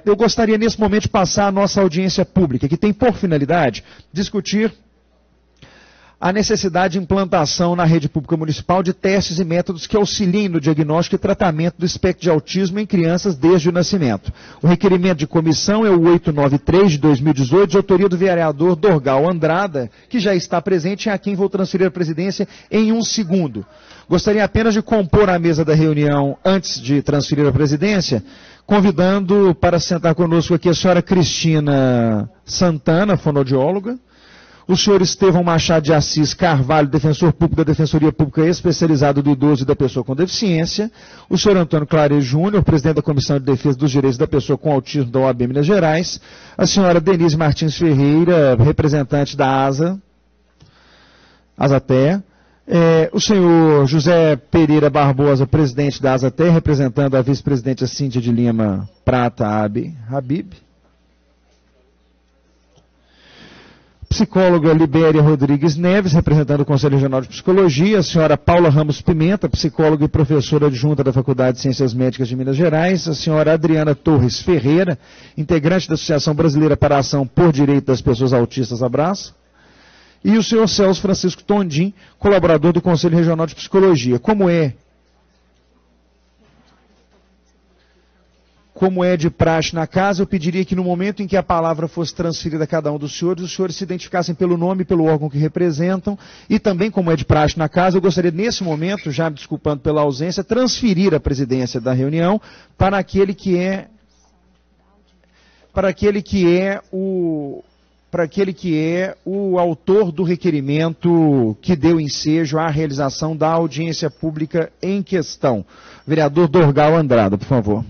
Eu gostaria, nesse momento, de passar a nossa audiência pública, que tem por finalidade discutir a necessidade de implantação na rede pública municipal de testes e métodos que auxiliem no diagnóstico e tratamento do espectro de autismo em crianças desde o nascimento. O requerimento de comissão é o 893 de 2018, de autoria do vereador Dorgal Andrada, que já está presente e a quem vou transferir a presidência em um segundo. Gostaria apenas de compor a mesa da reunião antes de transferir a presidência, convidando para sentar conosco aqui a senhora Cristina Santana, fonoaudióloga, o senhor Estevão Machado de Assis Carvalho, defensor público da Defensoria Pública Especializada do Idoso e da Pessoa com Deficiência, o senhor Antônio Claret Júnior, presidente da Comissão de Defesa dos Direitos da Pessoa com Autismo da OAB Minas Gerais, a senhora Denise Martins Ferreira, representante da ASATE, o senhor José Pereira Barbosa, presidente da ASATE, representando a vice-presidente Cíntia de Lima Prata Habib, psicóloga Libéria Rodrigues Neves, representando o Conselho Regional de Psicologia, a senhora Paula Ramos Pimenta, psicóloga e professora adjunta da Faculdade de Ciências Médicas de Minas Gerais, a senhora Adriana Torres Ferreira, integrante da Associação Brasileira para a Ação por Direito das Pessoas Autistas, Abraço, e o senhor Celso Francisco Tondim, colaborador do Conselho Regional de Psicologia. Como é de praxe na casa, eu pediria que no momento em que a palavra fosse transferida a cada um dos senhores, os senhores se identificassem pelo nome e pelo órgão que representam, e também, como é de praxe na casa, eu gostaria nesse momento, já me desculpando pela ausência, transferir a presidência da reunião para aquele que é o autor do requerimento que deu ensejo à realização da audiência pública em questão. Vereador Dorgal Andrada, por favor.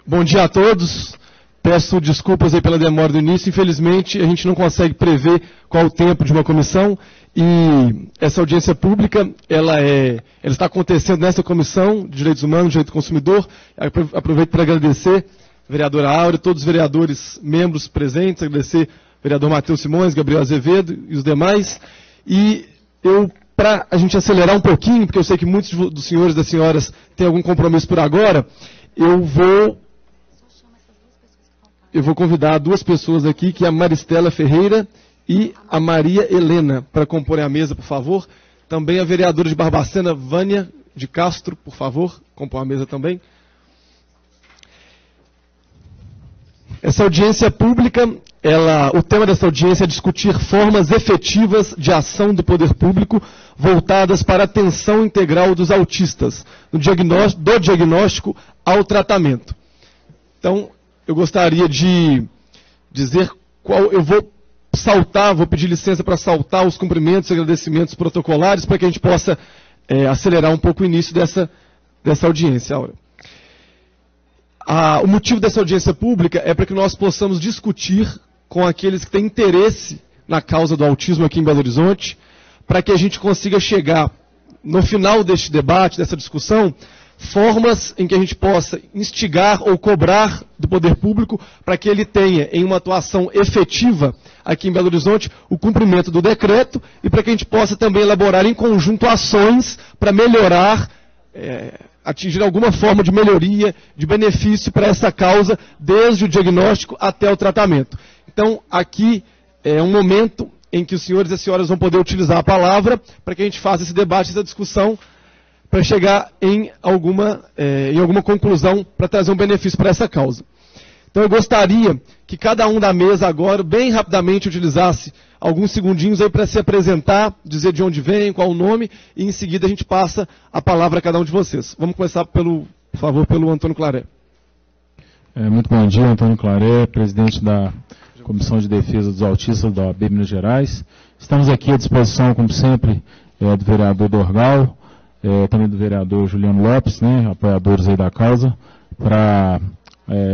Bom dia a todos. Peço desculpas aí pela demora do início. Infelizmente, a gente não consegue prever qual o tempo de uma comissão e essa audiência pública, ela está acontecendo nessa comissão de Direitos Humanos, Direito do Consumidor. Aproveito para agradecer a vereadora Áurea, todos os vereadores membros presentes, agradecer ao vereador Matheus Simões, Gabriel Azevedo e os demais. E para a gente acelerar um pouquinho, porque eu sei que muitos dos senhores e das senhoras têm algum compromisso por agora, eu vou convidar duas pessoas aqui, que é a Maristela Ferreira e a Maria Helena, para comporem a mesa, por favor. Também a vereadora de Barbacena, Vânia de Castro, por favor, compor a mesa também. Essa audiência pública, o tema dessa audiência é discutir formas efetivas de ação do poder público voltadas para a atenção integral dos autistas, do diagnóstico ao tratamento. Então, eu gostaria de dizer eu vou pedir licença para saltar os cumprimentos e agradecimentos protocolares para que a gente possa acelerar um pouco o início dessa audiência, Áurea. O motivo dessa audiência pública é para que nós possamos discutir com aqueles que têm interesse na causa do autismo aqui em Belo Horizonte, para que a gente consiga chegar, no final deste debate, dessa discussão, formas em que a gente possa instigar ou cobrar do poder público para que ele tenha, em uma atuação efetiva aqui em Belo Horizonte, o cumprimento do decreto e para que a gente possa também elaborar em conjunto ações para melhorar, atingir alguma forma de melhoria, de benefício para essa causa, desde o diagnóstico até o tratamento. Então, aqui é um momento em que os senhores e as senhoras vão poder utilizar a palavra para que a gente faça esse debate, essa discussão, para chegar em alguma conclusão, para trazer um benefício para essa causa. Então eu gostaria que cada um da mesa agora, bem rapidamente, utilizasse alguns segundinhos aí para se apresentar, dizer de onde vem, qual o nome, e em seguida a gente passa a palavra a cada um de vocês. Vamos começar, por favor, pelo Antônio Claret. Muito bom dia, Antônio Claret, presidente da Comissão de Defesa dos Autistas da OAB Minas Gerais. Estamos aqui à disposição, como sempre, do vereador Dorgal, também do vereador Juliano Lopes, apoiadores aí da causa, para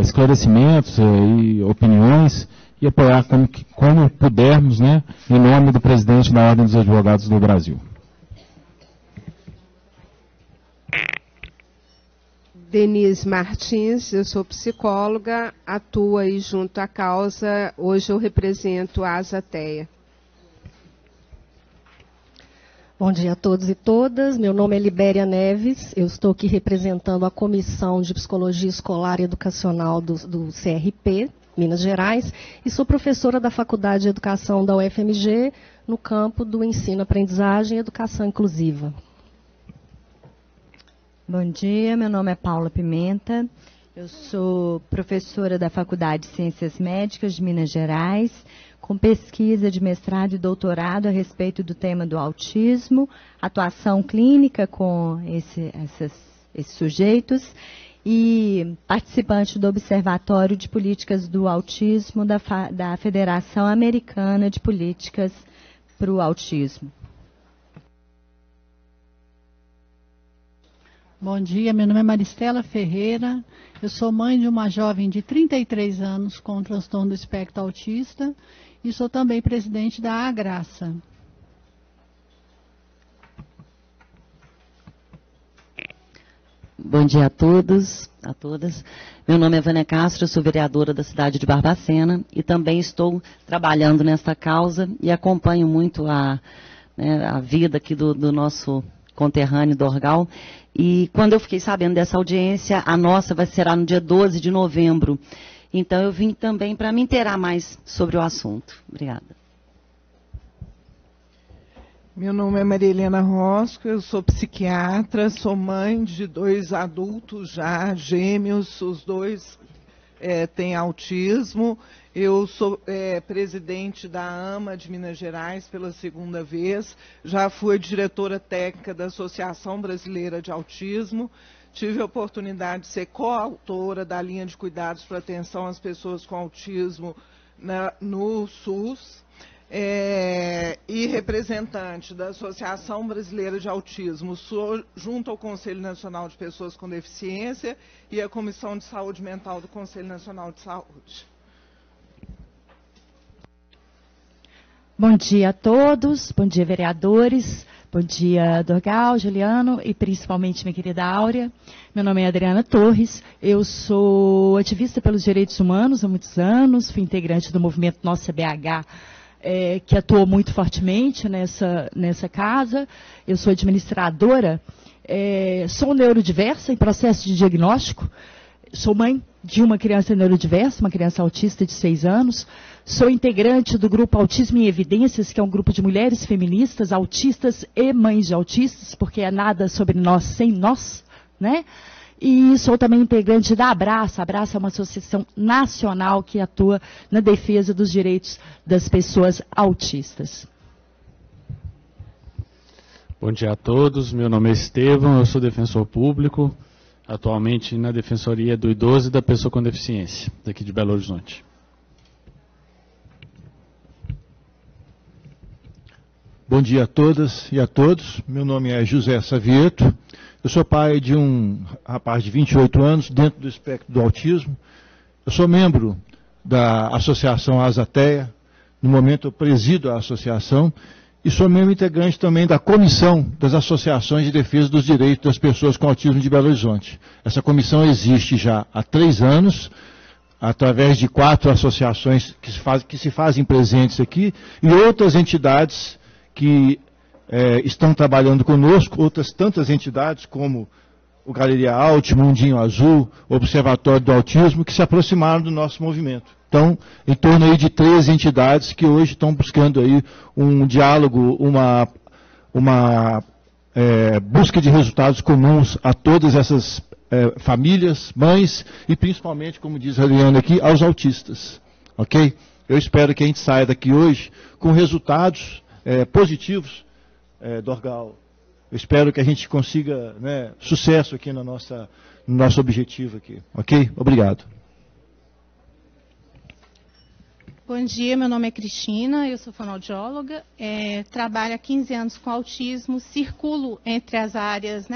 esclarecimentos e opiniões e apoiar como pudermos, em nome do presidente da Ordem dos Advogados do Brasil. Denise Martins, eu sou psicóloga, atuo aí junto à causa, hoje eu represento a Azateia. Bom dia a todos e todas, meu nome é Libéria Neves, eu estou aqui representando a Comissão de Psicologia Escolar e Educacional do CRP, Minas Gerais, e sou professora da Faculdade de Educação da UFMG, no campo do ensino-aprendizagem e educação inclusiva. Bom dia, meu nome é Paula Pimenta, eu sou professora da Faculdade de Ciências Médicas de Minas Gerais, com pesquisa de mestrado e doutorado a respeito do tema do autismo, atuação clínica com esses sujeitos e participante do Observatório de Políticas do Autismo da Federação Americana de Políticas para o Autismo. Bom dia, meu nome é Maristela Ferreira, eu sou mãe de uma jovem de 33 anos com transtorno do espectro autista e sou também presidente da Agraça. Bom dia a todos, a todas. Meu nome é Vânia Castro, eu sou vereadora da cidade de Barbacena e também estou trabalhando nesta causa e acompanho muito a vida aqui do nosso conterrâneo Dorgal. E quando eu fiquei sabendo dessa audiência, a nossa será no dia 12 de novembro. Então eu vim também para me inteirar mais sobre o assunto. Obrigada. Meu nome é Maria Helena Rosco, eu sou psiquiatra, sou mãe de 2 adultos já, gêmeos, os 2 têm autismo. Eu sou presidente da AMA de Minas Gerais pela 2ª vez, já fui diretora técnica da Associação Brasileira de Autismo, tive a oportunidade de ser coautora da linha de cuidados para atenção às pessoas com autismo no SUS, e representante da Associação Brasileira de Autismo, sou junto ao Conselho Nacional de Pessoas com Deficiência e a Comissão de Saúde Mental do Conselho Nacional de Saúde. Bom dia a todos, bom dia vereadores, bom dia Dorgal, Juliano e principalmente minha querida Áurea. Meu nome é Adriana Torres, eu sou ativista pelos direitos humanos há muitos anos, fui integrante do movimento Nossa BH, que atuou muito fortemente nessa casa. Eu sou administradora, sou neurodiversa em processo de diagnóstico, sou mãe de uma criança neurodiversa, uma criança autista de 6 anos, sou integrante do grupo Autismo em Evidências, que é um grupo de mulheres feministas, autistas e mães de autistas, porque é nada sobre nós sem nós, né? E sou também integrante da Abraça. A Abraça é uma associação nacional que atua na defesa dos direitos das pessoas autistas. Bom dia a todos, meu nome é Estevão, eu sou defensor público, atualmente na Defensoria do Idoso e da Pessoa com Deficiência, daqui de Belo Horizonte. Bom dia a todas e a todos, meu nome é José Savieto, eu sou pai de um rapaz de 28 anos, dentro do espectro do autismo, eu sou membro da Associação Azateia, no momento eu presido a associação, e sou membro integrante também da Comissão das Associações de Defesa dos Direitos das Pessoas com Autismo de Belo Horizonte. Essa comissão existe já há 3 anos, através de 4 associações que se fazem presentes aqui, e outras entidades que estão trabalhando conosco, outras tantas entidades como o Galeria Alt, Mundinho Azul, o Observatório do Autismo, que se aproximaram do nosso movimento. Então, em torno aí de 13 entidades que hoje estão buscando aí um diálogo, uma busca de resultados comuns a todas essas famílias, mães e principalmente, como diz a Adriana aqui, aos autistas. Ok? Eu espero que a gente saia daqui hoje com resultados positivos, Dorgal. Eu espero que a gente consiga sucesso aqui no nosso objetivo aqui. Ok? Obrigado. Bom dia, meu nome é Cristina, eu sou fonoaudióloga, trabalho há 15 anos com autismo, circulo entre as áreas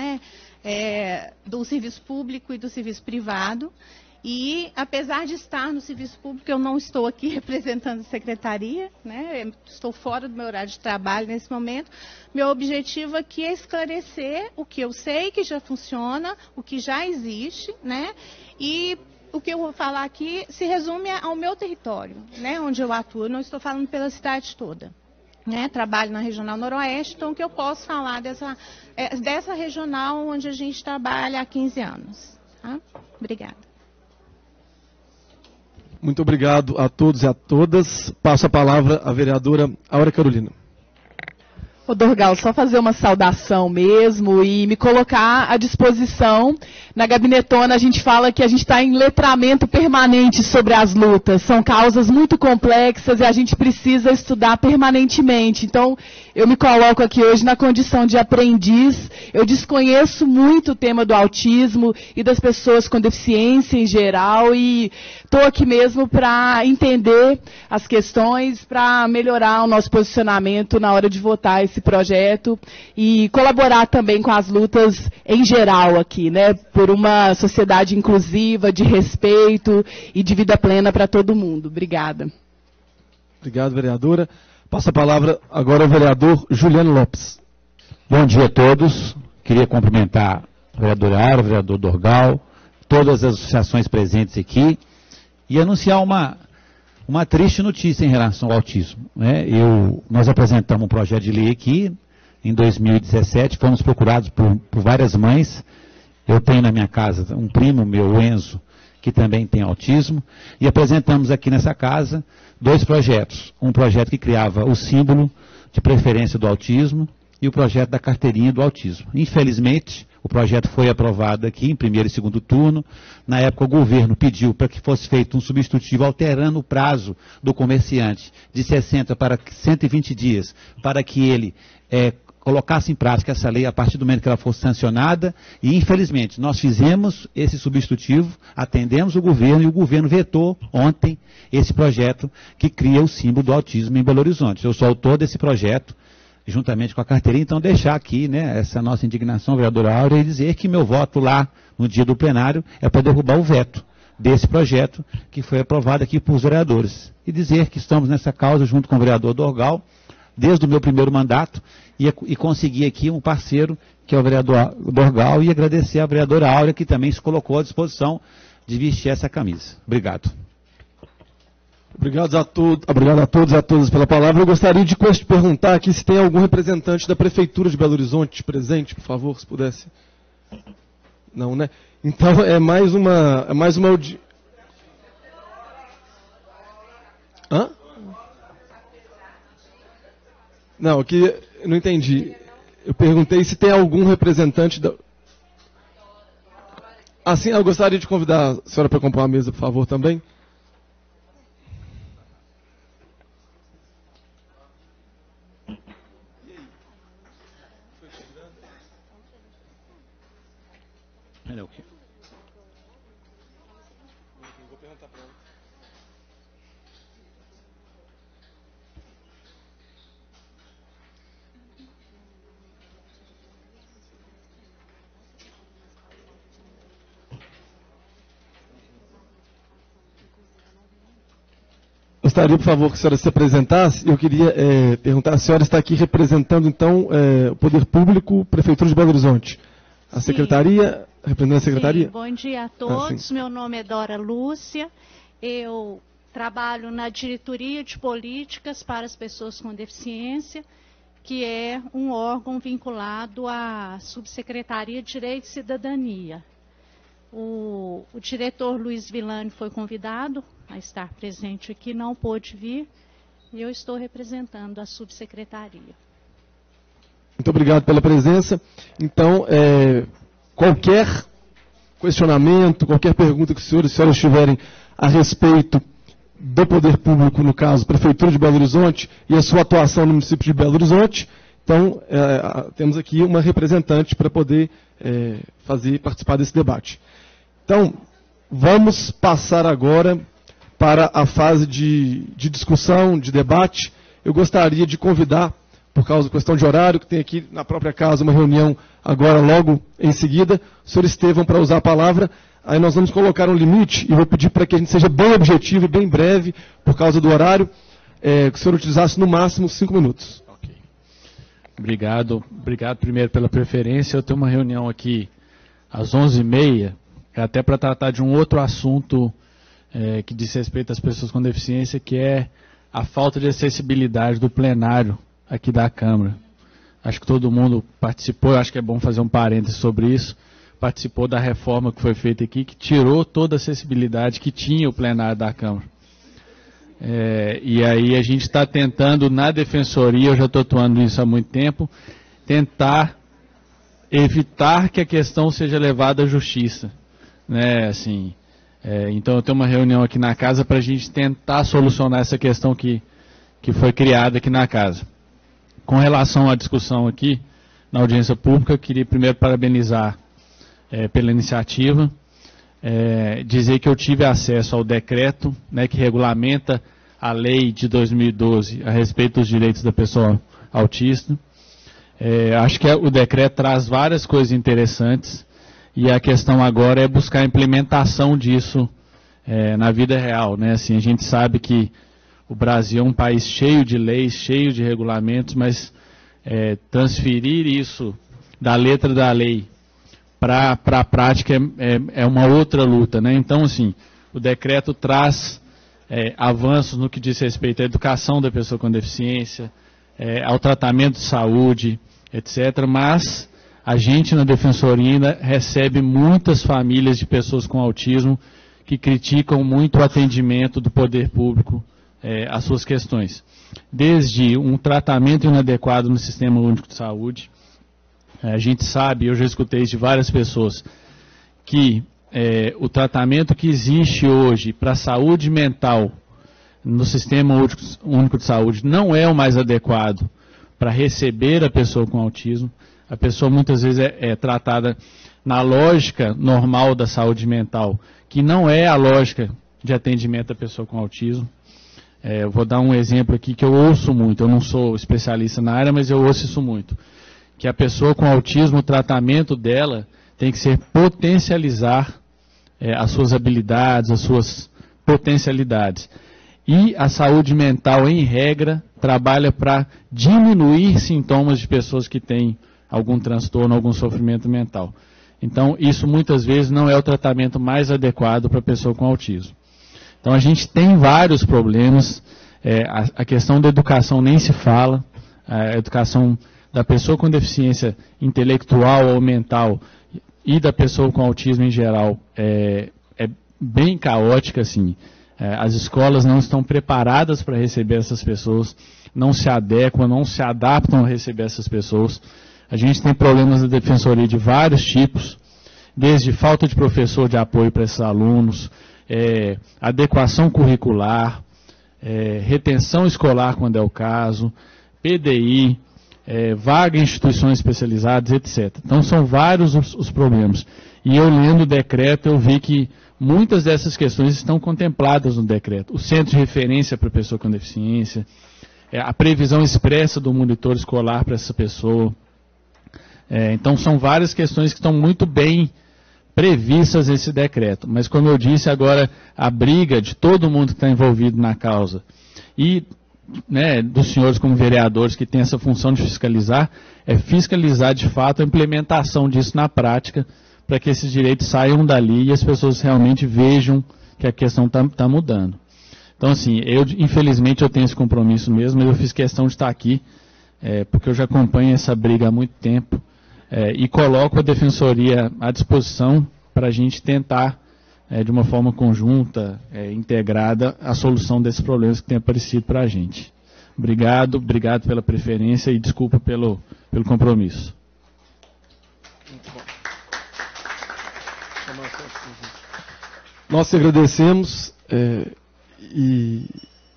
do serviço público e do serviço privado E, apesar de estar no serviço público, eu não estou aqui representando a secretaria, né? Estou fora do meu horário de trabalho nesse momento. Meu objetivo aqui é esclarecer o que eu sei que já funciona, o que já existe, né? E o que eu vou falar aqui se resume ao meu território, né? Onde eu atuo. Eu não estou falando pela cidade toda. Né, trabalho na Regional Noroeste, então o que eu posso falar dessa regional onde a gente trabalha há 15 anos. Tá? Obrigada. Muito obrigado a todos e a todas. Passo a palavra à vereadora Áurea Carolina. Ô Dorgal, só fazer uma saudação mesmo e me colocar à disposição. Na Gabinetona a gente fala que a gente está em letramento permanente sobre as lutas. São causas muito complexas e a gente precisa estudar permanentemente. Então, eu me coloco aqui hoje na condição de aprendiz. Eu desconheço muito o tema do autismo e das pessoas com deficiência em geral e estou aqui mesmo para entender as questões, para melhorar o nosso posicionamento na hora de votar esse projeto e colaborar também com as lutas em geral aqui, né? Por uma sociedade inclusiva, de respeito e de vida plena para todo mundo. Obrigada. Obrigado, vereadora. Passa a palavra agora ao vereador Juliano Lopes. Bom dia a todos. Queria cumprimentar a vereadora Áurea, o vereador Dorgal, todas as associações presentes aqui e anunciar uma triste notícia em relação ao autismo. Né? Nós apresentamos um projeto de lei aqui em 2017, fomos procurados por várias mães. Eu tenho na minha casa um primo meu, o Enzo, que também tem autismo, e apresentamos aqui nessa casa 2 projetos. Um projeto que criava o símbolo de preferência do autismo e o projeto da carteirinha do autismo. Infelizmente, o projeto foi aprovado aqui em primeiro e segundo turno. Na época, o governo pediu para que fosse feito um substitutivo alterando o prazo do comerciante de 60 para 120 dias, para que ele colocasse em prática essa lei a partir do momento que ela fosse sancionada. E, infelizmente, nós fizemos esse substitutivo, atendemos o governo e o governo vetou ontem esse projeto que cria o símbolo do autismo em Belo Horizonte. Eu sou autor desse projeto, juntamente com a carteirinha, então deixar aqui, né, essa nossa indignação, vereadora Áurea, e dizer que meu voto lá no dia do plenário é para derrubar o veto desse projeto que foi aprovado aqui por os vereadores. E dizer que estamos nessa causa junto com o vereador Dorgal, desde o meu primeiro mandato, e conseguir aqui um parceiro, que é o vereador Dorgal, e agradecer à vereadora Áurea, que também se colocou à disposição de vestir essa camisa. Obrigado. Obrigado a todos e a todas pela palavra. Eu gostaria de perguntar aqui se tem algum representante da Prefeitura de Belo Horizonte presente, por favor, se pudesse. Não, né? Então, é mais uma Hã? Não, aqui eu não entendi. Eu perguntei se tem algum representante da... Assim, eu gostaria de convidar a senhora para comprar uma mesa, por favor, também. Gostaria, por favor, que a senhora se apresentasse. Eu queria perguntar, a senhora está aqui representando, então, o Poder Público, Prefeitura de Belo Horizonte. A Secretaria, representando a Secretaria? Sim, bom dia a todos. Meu nome é Dora Lúcia. Eu trabalho na Diretoria de Políticas para as Pessoas com Deficiência, que é um órgão vinculado à Subsecretaria de Direito e Cidadania. O diretor Luiz Villani foi convidado a estar presente aqui, não pôde vir, e eu estou representando a subsecretaria. Muito obrigado pela presença. Então, qualquer questionamento, qualquer pergunta que os senhores e senhoras tiverem a respeito do poder público, no caso, Prefeitura de Belo Horizonte, e a sua atuação no município de Belo Horizonte, então, temos aqui uma representante para poder participar desse debate. Então, vamos passar agora para a fase de discussão, de debate. Eu gostaria de convidar por causa da questão de horário, que tem aqui na própria casa uma reunião agora, logo em seguida. O senhor Estevão para usar a palavra. Aí nós vamos colocar um limite e vou pedir para que a gente seja bem objetivo e bem breve, por causa do horário, que o senhor utilizasse no máximo 5 minutos. Okay. Obrigado primeiro pela preferência. Eu tenho uma reunião aqui às 11h30, até para tratar de um outro assunto que diz respeito às pessoas com deficiência, que é a falta de acessibilidade do plenário aqui da Câmara. Acho que todo mundo participou, eu acho que é bom fazer um parênteses sobre isso, participou da reforma que foi feita aqui, que tirou toda a acessibilidade que tinha o plenário da Câmara. E aí a gente está tentando, na Defensoria, eu já estou atuando nisso há muito tempo, tentar evitar que a questão seja levada à justiça. Né, assim, então eu tenho uma reunião aqui na casa para a gente tentar solucionar essa questão que foi criada aqui na casa. Com relação à discussão aqui, na audiência pública, eu queria primeiro parabenizar pela iniciativa, dizer que eu tive acesso ao decreto, né, que regulamenta a lei de 2012 a respeito dos direitos da pessoa autista. Acho que o decreto traz várias coisas interessantes e a questão agora é buscar a implementação disso na vida real. Né? Assim, a gente sabe que o Brasil é um país cheio de leis, cheio de regulamentos, mas transferir isso da letra da lei para a prática é uma outra luta. Né? Então, assim, o decreto traz avanços no que diz respeito à educação da pessoa com deficiência, ao tratamento de saúde, etc., mas a gente na Defensoria ainda recebe muitas famílias de pessoas com autismo que criticam muito o atendimento do poder público às suas questões. Desde um tratamento inadequado no Sistema Único de Saúde, a gente sabe, eu já escutei isso de várias pessoas, que o tratamento que existe hoje para a saúde mental no Sistema Único de Saúde não é o mais adequado para receber a pessoa com autismo. A pessoa muitas vezes é tratada na lógica normal da saúde mental, que não é a lógica de atendimento da pessoa com autismo. Eu vou dar um exemplo aqui que eu ouço muito, eu não sou especialista na área, mas eu ouço isso muito. Que a pessoa com autismo, o tratamento dela tem que ser potencializar as suas habilidades, as suas potencialidades. E a saúde mental, em regra, trabalha para diminuir sintomas de pessoas que têm algum transtorno, algum sofrimento mental. Então, isso muitas vezes não é o tratamento mais adequado para a pessoa com autismo. Então, a gente tem vários problemas. A questão da educação nem se fala. A educação da pessoa com deficiência intelectual ou mental e da pessoa com autismo em geral é bem caótica, assim. As escolas não estão preparadas para receber essas pessoas, não se adequam, não se adaptam a receber essas pessoas. A gente tem problemas na Defensoria de vários tipos, desde falta de professor de apoio para esses alunos, adequação curricular, retenção escolar quando é o caso, PDI, vaga em instituições especializadas, etc. Então são vários os problemas. E eu lendo o decreto, eu vi que muitas dessas questões estão contempladas no decreto. O centro de referência para a pessoa com deficiência, a previsão expressa do monitor escolar para essa pessoa. Então são várias questões que estão muito bem previstas nesse decreto. Mas como eu disse, agora a briga de todo mundo que está envolvido na causa e dos senhores como vereadores que têm essa função de fiscalizar, é fiscalizar de fato a implementação disso na prática, para que esses direitos saiam dali e as pessoas realmente vejam que a questão está mudando. Então, assim, infelizmente eu tenho esse compromisso mesmo, mas eu fiz questão de estar aqui, porque eu já acompanho essa briga há muito tempo, e coloco a Defensoria à disposição para a gente tentar, de uma forma conjunta, integrada, a solução desses problemas que têm aparecido para a gente. Obrigado pela preferência e desculpa pelo compromisso. Nós te agradecemos e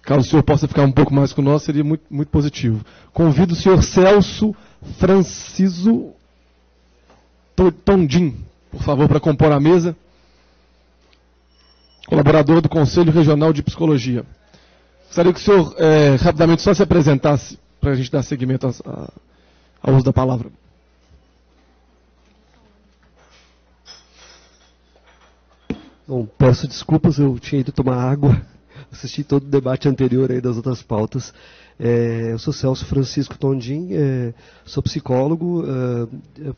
caso o senhor possa ficar um pouco mais conosco, seria muito, muito positivo. Convido o senhor Celso Franciso Tondim, por favor, para compor a mesa. Colaborador do Conselho Regional de Psicologia. Gostaria que o senhor rapidamente só se apresentasse para a gente dar seguimento ao uso da palavra. Bom, peço desculpas, eu tinha ido tomar água, assisti todo o debate anterior aí das outras pautas. Eu sou Celso Francisco Tondim, sou psicólogo,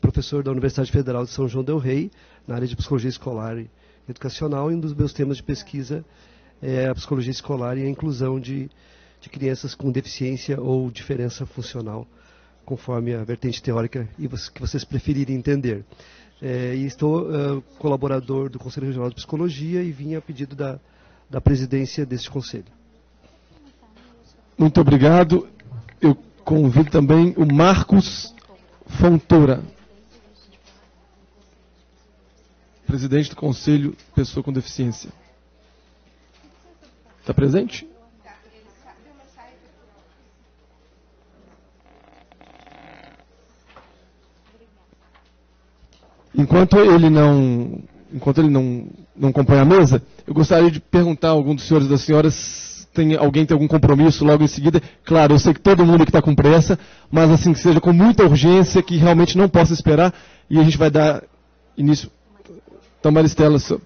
professor da Universidade Federal de São João del Rei, na área de psicologia escolar e educacional, e um dos meus temas de pesquisa é a psicologia escolar e a inclusão de crianças com deficiência ou diferença funcional, conforme a vertente teórica que vocês preferirem entender. E estou colaborador do Conselho Regional de Psicologia e vim a pedido da presidência deste conselho. Muito obrigado. Eu convido também o Marcos Fontoura, presidente do Conselho Pessoa com Deficiência. Está presente? Enquanto ele não compõe a mesa, eu gostaria de perguntar a algum dos senhores e das senhoras, alguém tem algum compromisso logo em seguida? Claro, eu sei que todo mundo aqui está com pressa, mas assim, que seja com muita urgência, que realmente não possa esperar, e a gente vai dar início. Então, Maristela, 5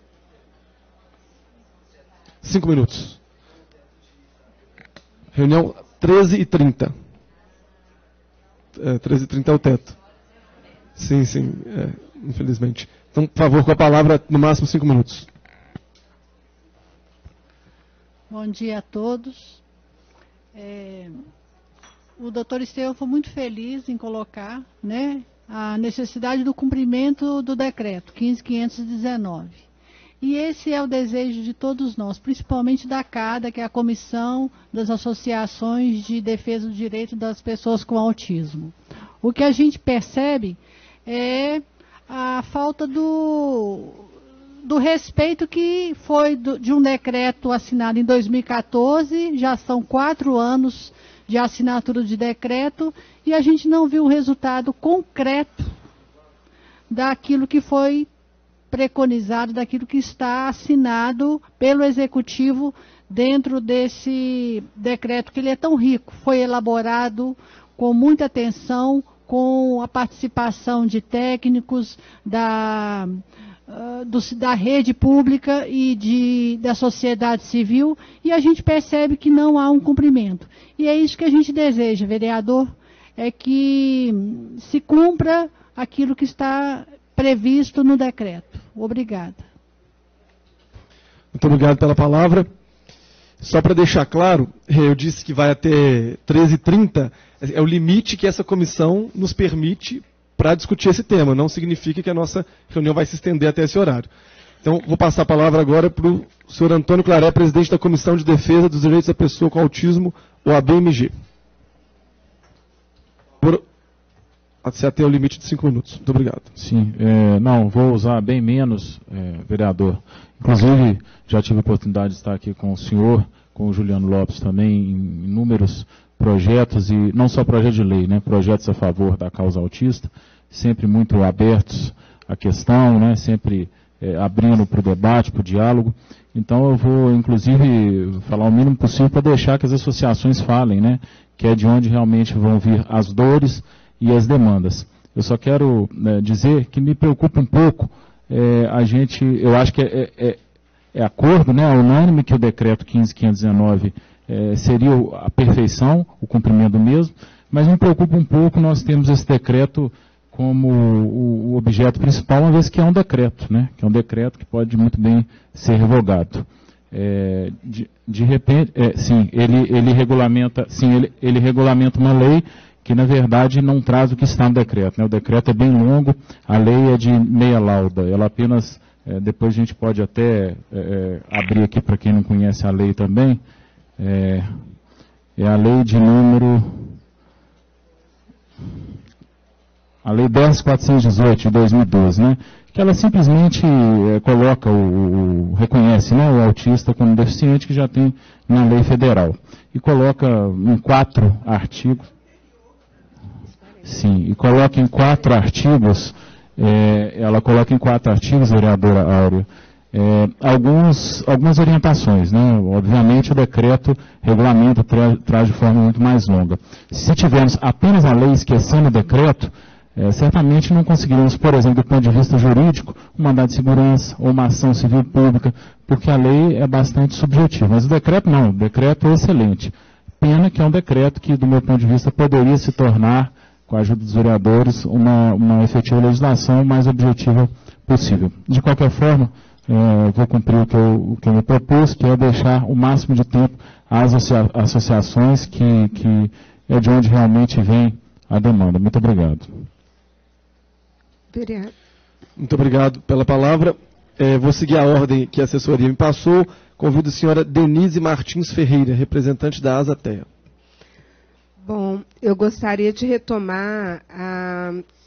minutos. Reunião 13h30. 13h30 é o teto. Sim, infelizmente. Então, por favor, com a palavra, no máximo 5 minutos. Bom dia a todos. O doutor Estevão foi muito feliz em colocar, né, a necessidade do cumprimento do decreto 15.519. E esse é o desejo de todos nós, principalmente da CADA, que é a Comissão das Associações de Defesa do Direito das Pessoas com Autismo. O que a gente percebe é a falta do respeito que foi de um decreto assinado em 2014, já são 4 anos de assinatura de decreto, e a gente não viu o resultado concreto daquilo que foi preconizado, daquilo que está assinado pelo Executivo dentro desse decreto, que ele é tão rico, foi elaborado com muita atenção, com a participação de técnicos da rede pública e da sociedade civil, e a gente percebe que não há um cumprimento. E é isso que a gente deseja, vereador, é que se cumpra aquilo que está previsto no decreto. Obrigada. Muito obrigado pela palavra. Só para deixar claro, eu disse que vai até 13h30, é o limite que essa comissão nos permite para discutir esse tema. Não significa que a nossa reunião vai se estender até esse horário. Então, vou passar a palavra agora para o senhor Antônio Claré, presidente da Comissão de Defesa dos Direitos da Pessoa com Autismo, OAB-MG. Até o limite de 5 minutos. Muito obrigado. Sim, não, vou usar bem menos, vereador. Inclusive, já tive a oportunidade de estar aqui com o senhor, com o Juliano Lopes também, em inúmeros projetos, e não só projetos de lei, né, projetos a favor da causa autista, sempre muito abertos à questão, né, sempre abrindo para o debate, para o diálogo. Então eu vou, inclusive, falar o mínimo possível para deixar que as associações falem, né, que é de onde realmente vão vir as dores e as demandas. Eu só quero dizer que me preocupa um pouco, eu acho que é acordo, né, unânime, que o decreto 15.519 seria a perfeição, o cumprimento do mesmo, mas me preocupa um pouco nós temos esse decreto como o objeto principal, uma vez que é um decreto, né, que é um decreto que pode muito bem ser revogado. De repente, sim, ele regulamenta uma lei que na verdade não traz o que está no decreto, né? O decreto é bem longo, a lei é de meia lauda, ela apenas, depois a gente pode até abrir aqui para quem não conhece a lei também, é a lei de número, a lei 10.418 de 2012, né? Que ela simplesmente coloca, reconhece, né, o autista como deficiente, que já tem na lei federal, e coloca em 4 artigos, sim, e coloca em 4 artigos, ela coloca em 4 artigos, vereadora Áurea, algumas orientações, né? Obviamente o decreto regulamenta, traz de forma muito mais longa. Se tivermos apenas a lei esquecendo o decreto, certamente não conseguiremos, por exemplo, do ponto de vista jurídico, um mandado de segurança ou uma ação civil pública, porque a lei é bastante subjetiva. Mas o decreto não, o decreto é excelente. Pena que é um decreto que, do meu ponto de vista, poderia se tornar, com a ajuda dos vereadores, uma efetiva legislação mais objetiva possível. De qualquer forma, vou cumprir o que eu me propus, que é deixar o máximo de tempo às associações, que é de onde realmente vem a demanda. Muito obrigado. Muito obrigado pela palavra. Vou seguir a ordem que a assessoria me passou. Convido a senhora Denise Martins Ferreira, representante da Asatea. Bom, eu gostaria de retomar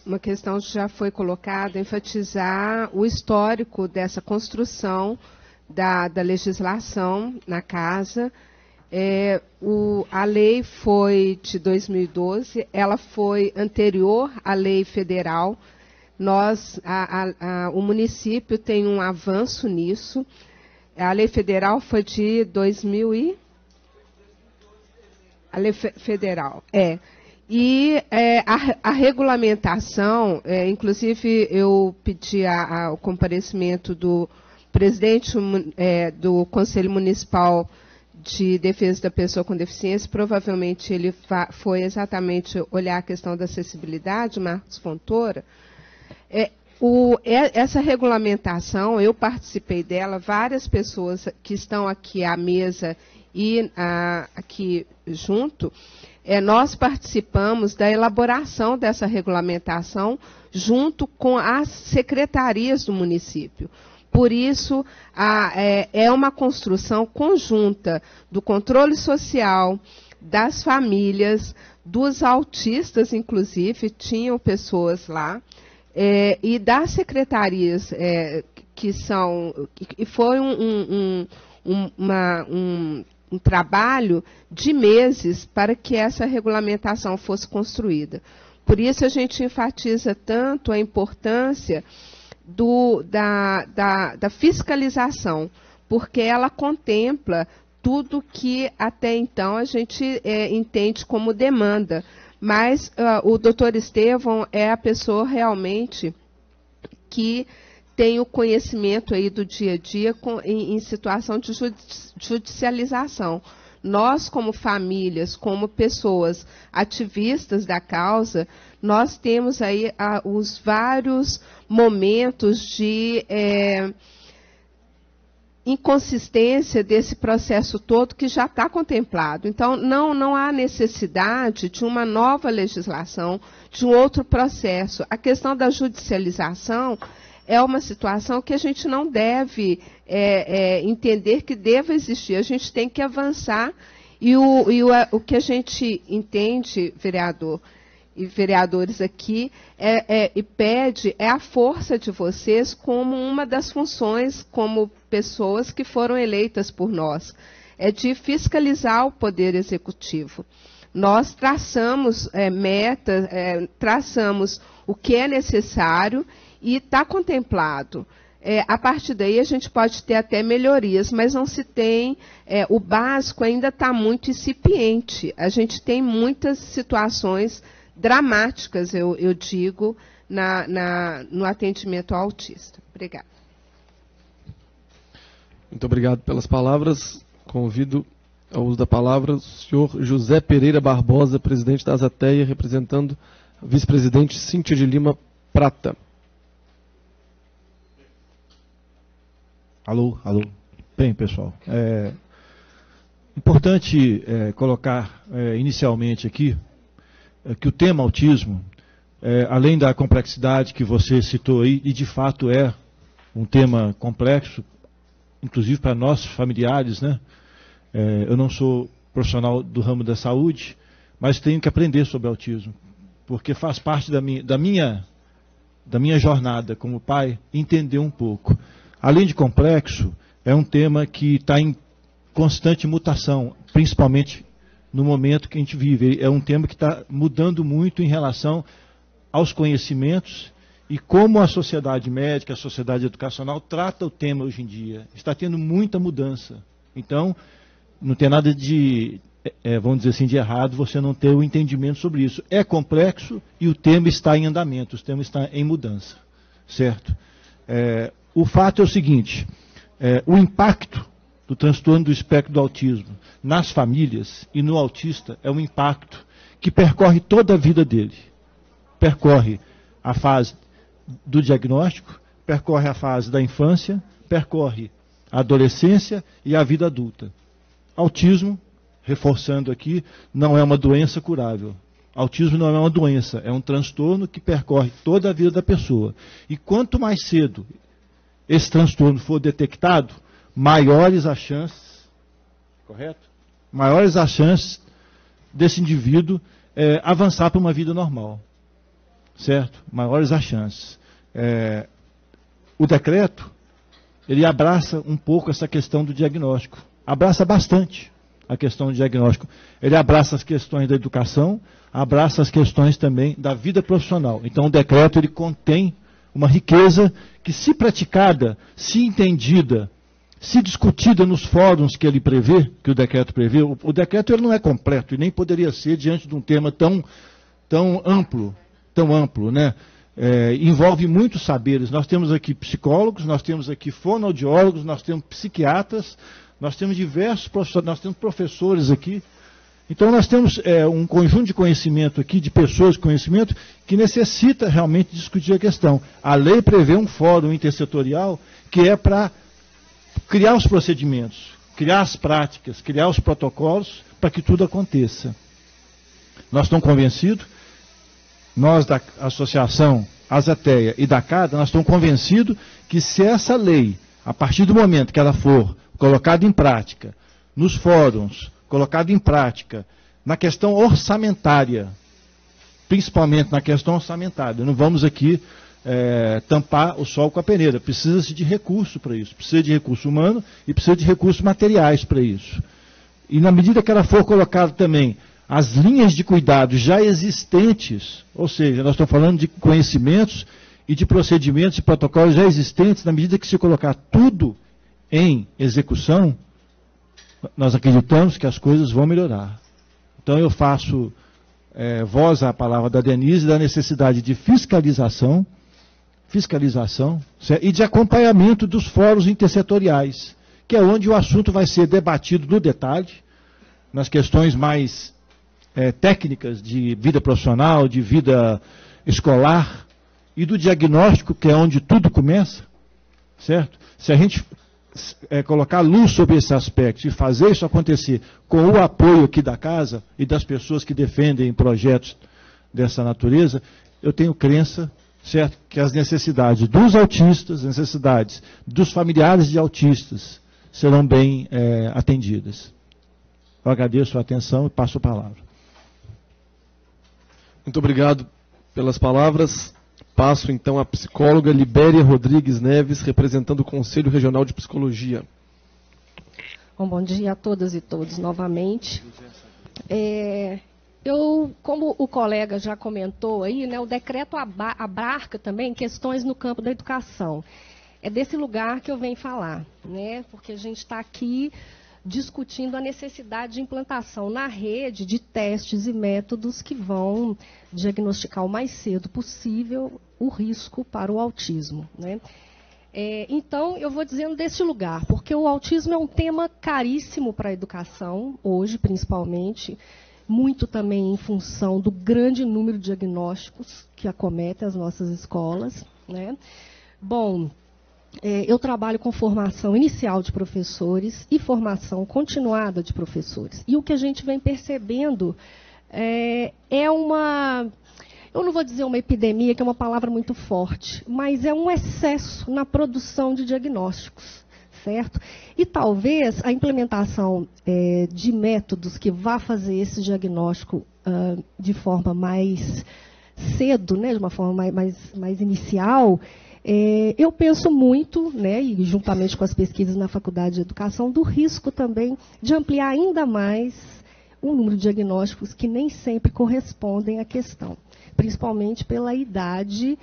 uma questão que já foi colocada, enfatizar o histórico dessa construção da legislação na casa. A lei foi de 2012, ela foi anterior à lei federal. O município tem um avanço nisso. A lei federal foi de 2000 e... A lei federal, E a regulamentação, inclusive eu pedi o comparecimento do presidente do Conselho Municipal de Defesa da Pessoa com Deficiência, provavelmente ele foi exatamente olhar a questão da acessibilidade, Marcos Fontoura. Essa regulamentação, eu participei dela, várias pessoas que estão aqui à mesa e aqui junto, nós participamos da elaboração dessa regulamentação junto com as secretarias do município. Por isso, é uma construção conjunta do controle social, das famílias, dos autistas, inclusive, tinham pessoas lá, e das secretarias que são... E foi um trabalho de meses para que essa regulamentação fosse construída. Por isso a gente enfatiza tanto a importância da fiscalização, porque ela contempla tudo que até então a gente entende como demanda. Mas o doutor Estevão é a pessoa realmente que tem o conhecimento aí do dia a dia em situação de judicialização. Nós, como famílias, como pessoas ativistas da causa, nós temos aí os vários momentos de inconsistência desse processo todo que já está contemplado. Então, não há necessidade de uma nova legislação, de um outro processo. A questão da judicialização é uma situação que a gente não deve entender que deva existir. A gente tem que avançar e o que a gente entende, vereador e vereadores aqui, e pede a força de vocês como uma das funções, como pessoas que foram eleitas por nós, de fiscalizar o Poder Executivo. Nós traçamos metas, traçamos o que é necessário e está contemplado. A partir daí a gente pode ter até melhorias, mas não se tem, o básico ainda está muito incipiente. A gente tem muitas situações dramáticas, eu digo, no atendimento ao autista. Obrigada. Muito obrigado pelas palavras. Convido ao uso da palavra o senhor José Pereira Barbosa, presidente da Asatea, representando a vice-presidente Cíntia de Lima Prata. Alô. Bem, pessoal, importante colocar inicialmente aqui que o tema autismo, além da complexidade que você citou aí, e de fato é um tema complexo, inclusive para nós familiares, né? Eu não sou profissional do ramo da saúde, mas tenho que aprender sobre autismo, porque faz parte da minha jornada como pai, entender um pouco. Além de complexo, é um tema que está em constante mutação, principalmente no momento que a gente vive. É um tema que está mudando muito em relação aos conhecimentos e como a sociedade médica, a sociedade educacional trata o tema hoje em dia. Está tendo muita mudança. Então, não tem nada de, vamos dizer assim, de errado você não ter o entendimento sobre isso. É complexo e o tema está em andamento, o tema está em mudança, certo? O fato é o seguinte, o impacto do transtorno do espectro do autismo nas famílias e no autista é um impacto que percorre toda a vida dele. Percorre a fase do diagnóstico, percorre a fase da infância, percorre a adolescência e a vida adulta. Autismo, reforçando aqui, não é uma doença curável. Autismo não é uma doença, é um transtorno que percorre toda a vida da pessoa. E quanto mais cedo esse transtorno for detectado, maiores as chances, correto? Maiores as chances desse indivíduo avançar para uma vida normal. Certo? Maiores as chances. O decreto, ele abraça um pouco essa questão do diagnóstico. Abraça bastante a questão do diagnóstico. Ele abraça as questões da educação, abraça as questões também da vida profissional. Então o decreto, ele contém uma riqueza que, se praticada, se entendida, se discutida nos fóruns que ele prevê, que o decreto prevê, o decreto ele não é completo e nem poderia ser diante de um tema tão amplo, né? Envolve muitos saberes. Nós temos aqui psicólogos, nós temos aqui fonoaudiólogos, nós temos psiquiatras, nós temos diversos professores, nós temos professores aqui. Então nós temos um conjunto de conhecimento aqui, de pessoas de conhecimento, que necessita realmente discutir a questão. A lei prevê um fórum intersetorial que é para criar os procedimentos, criar as práticas, criar os protocolos para que tudo aconteça. Nós estamos convencidos, nós da Associação Azateia e da CADA, nós estamos convencidos que se essa lei, a partir do momento que ela for colocada em prática, nos fóruns, colocada em prática, na questão orçamentária, principalmente na questão orçamentária, não vamos aqui tampar o sol com a peneira, precisa-se de recurso para isso, precisa de recurso humano e precisa de recursos materiais para isso. E na medida que ela for colocada também as linhas de cuidado já existentes, ou seja, nós estamos falando de conhecimentos e de procedimentos e protocolos já existentes, na medida que se colocar tudo em execução, nós acreditamos que as coisas vão melhorar. Então eu faço voz à palavra da Denise, da necessidade de fiscalização e de acompanhamento dos fóruns intersetoriais, que é onde o assunto vai ser debatido no detalhe, nas questões mais técnicas de vida profissional, de vida escolar e do diagnóstico, que é onde tudo começa, certo? Se a gente colocar luz sobre esse aspecto e fazer isso acontecer com o apoio aqui da casa e das pessoas que defendem projetos dessa natureza, eu tenho crença, certo, que as necessidades dos autistas, as necessidades dos familiares de autistas serão bem atendidas. Eu agradeço a atenção e passo a palavra. Muito obrigado pelas palavras. Passo então à psicóloga Libéria Rodrigues Neves, representando o Conselho Regional de Psicologia. Bom dia a todas e todos novamente. Como o colega já comentou aí, né, o decreto abarca também questões no campo da educação. É desse lugar que eu venho falar, né, porque a gente está aqui discutindo a necessidade de implantação na rede de testes e métodos que vão diagnosticar o mais cedo possível o risco para o autismo, né? Então, eu vou dizendo desse lugar, porque o autismo é um tema caríssimo para a educação, hoje principalmente, muito também em função do grande número de diagnósticos que acometem as nossas escolas, né? Bom, eu trabalho com formação inicial de professores e formação continuada de professores. E o que a gente vem percebendo eu não vou dizer uma epidemia, que é uma palavra muito forte, mas é um excesso na produção de diagnósticos, certo? E talvez a implementação de métodos que vá fazer esse diagnóstico de forma mais cedo, né, de uma forma mais inicial. Eu penso muito, né, e juntamente com as pesquisas na Faculdade de Educação, do risco também de ampliar ainda mais um número de diagnósticos que nem sempre correspondem à questão, principalmente pela idade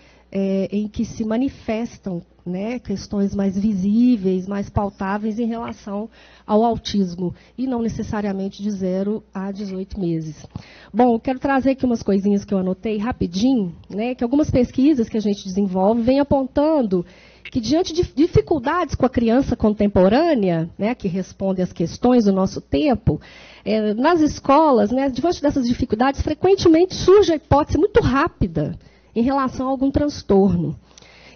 em que se manifestam, né, questões mais visíveis, mais pautáveis em relação ao autismo, e não necessariamente de 0 a 18 meses. Bom, quero trazer aqui umas coisinhas que eu anotei rapidinho, né, que algumas pesquisas que a gente desenvolve vêm apontando que, diante de dificuldades com a criança contemporânea, né, que responde às questões do nosso tempo, nas escolas, né, diante dessas dificuldades, frequentemente surge a hipótese muito rápida em relação a algum transtorno.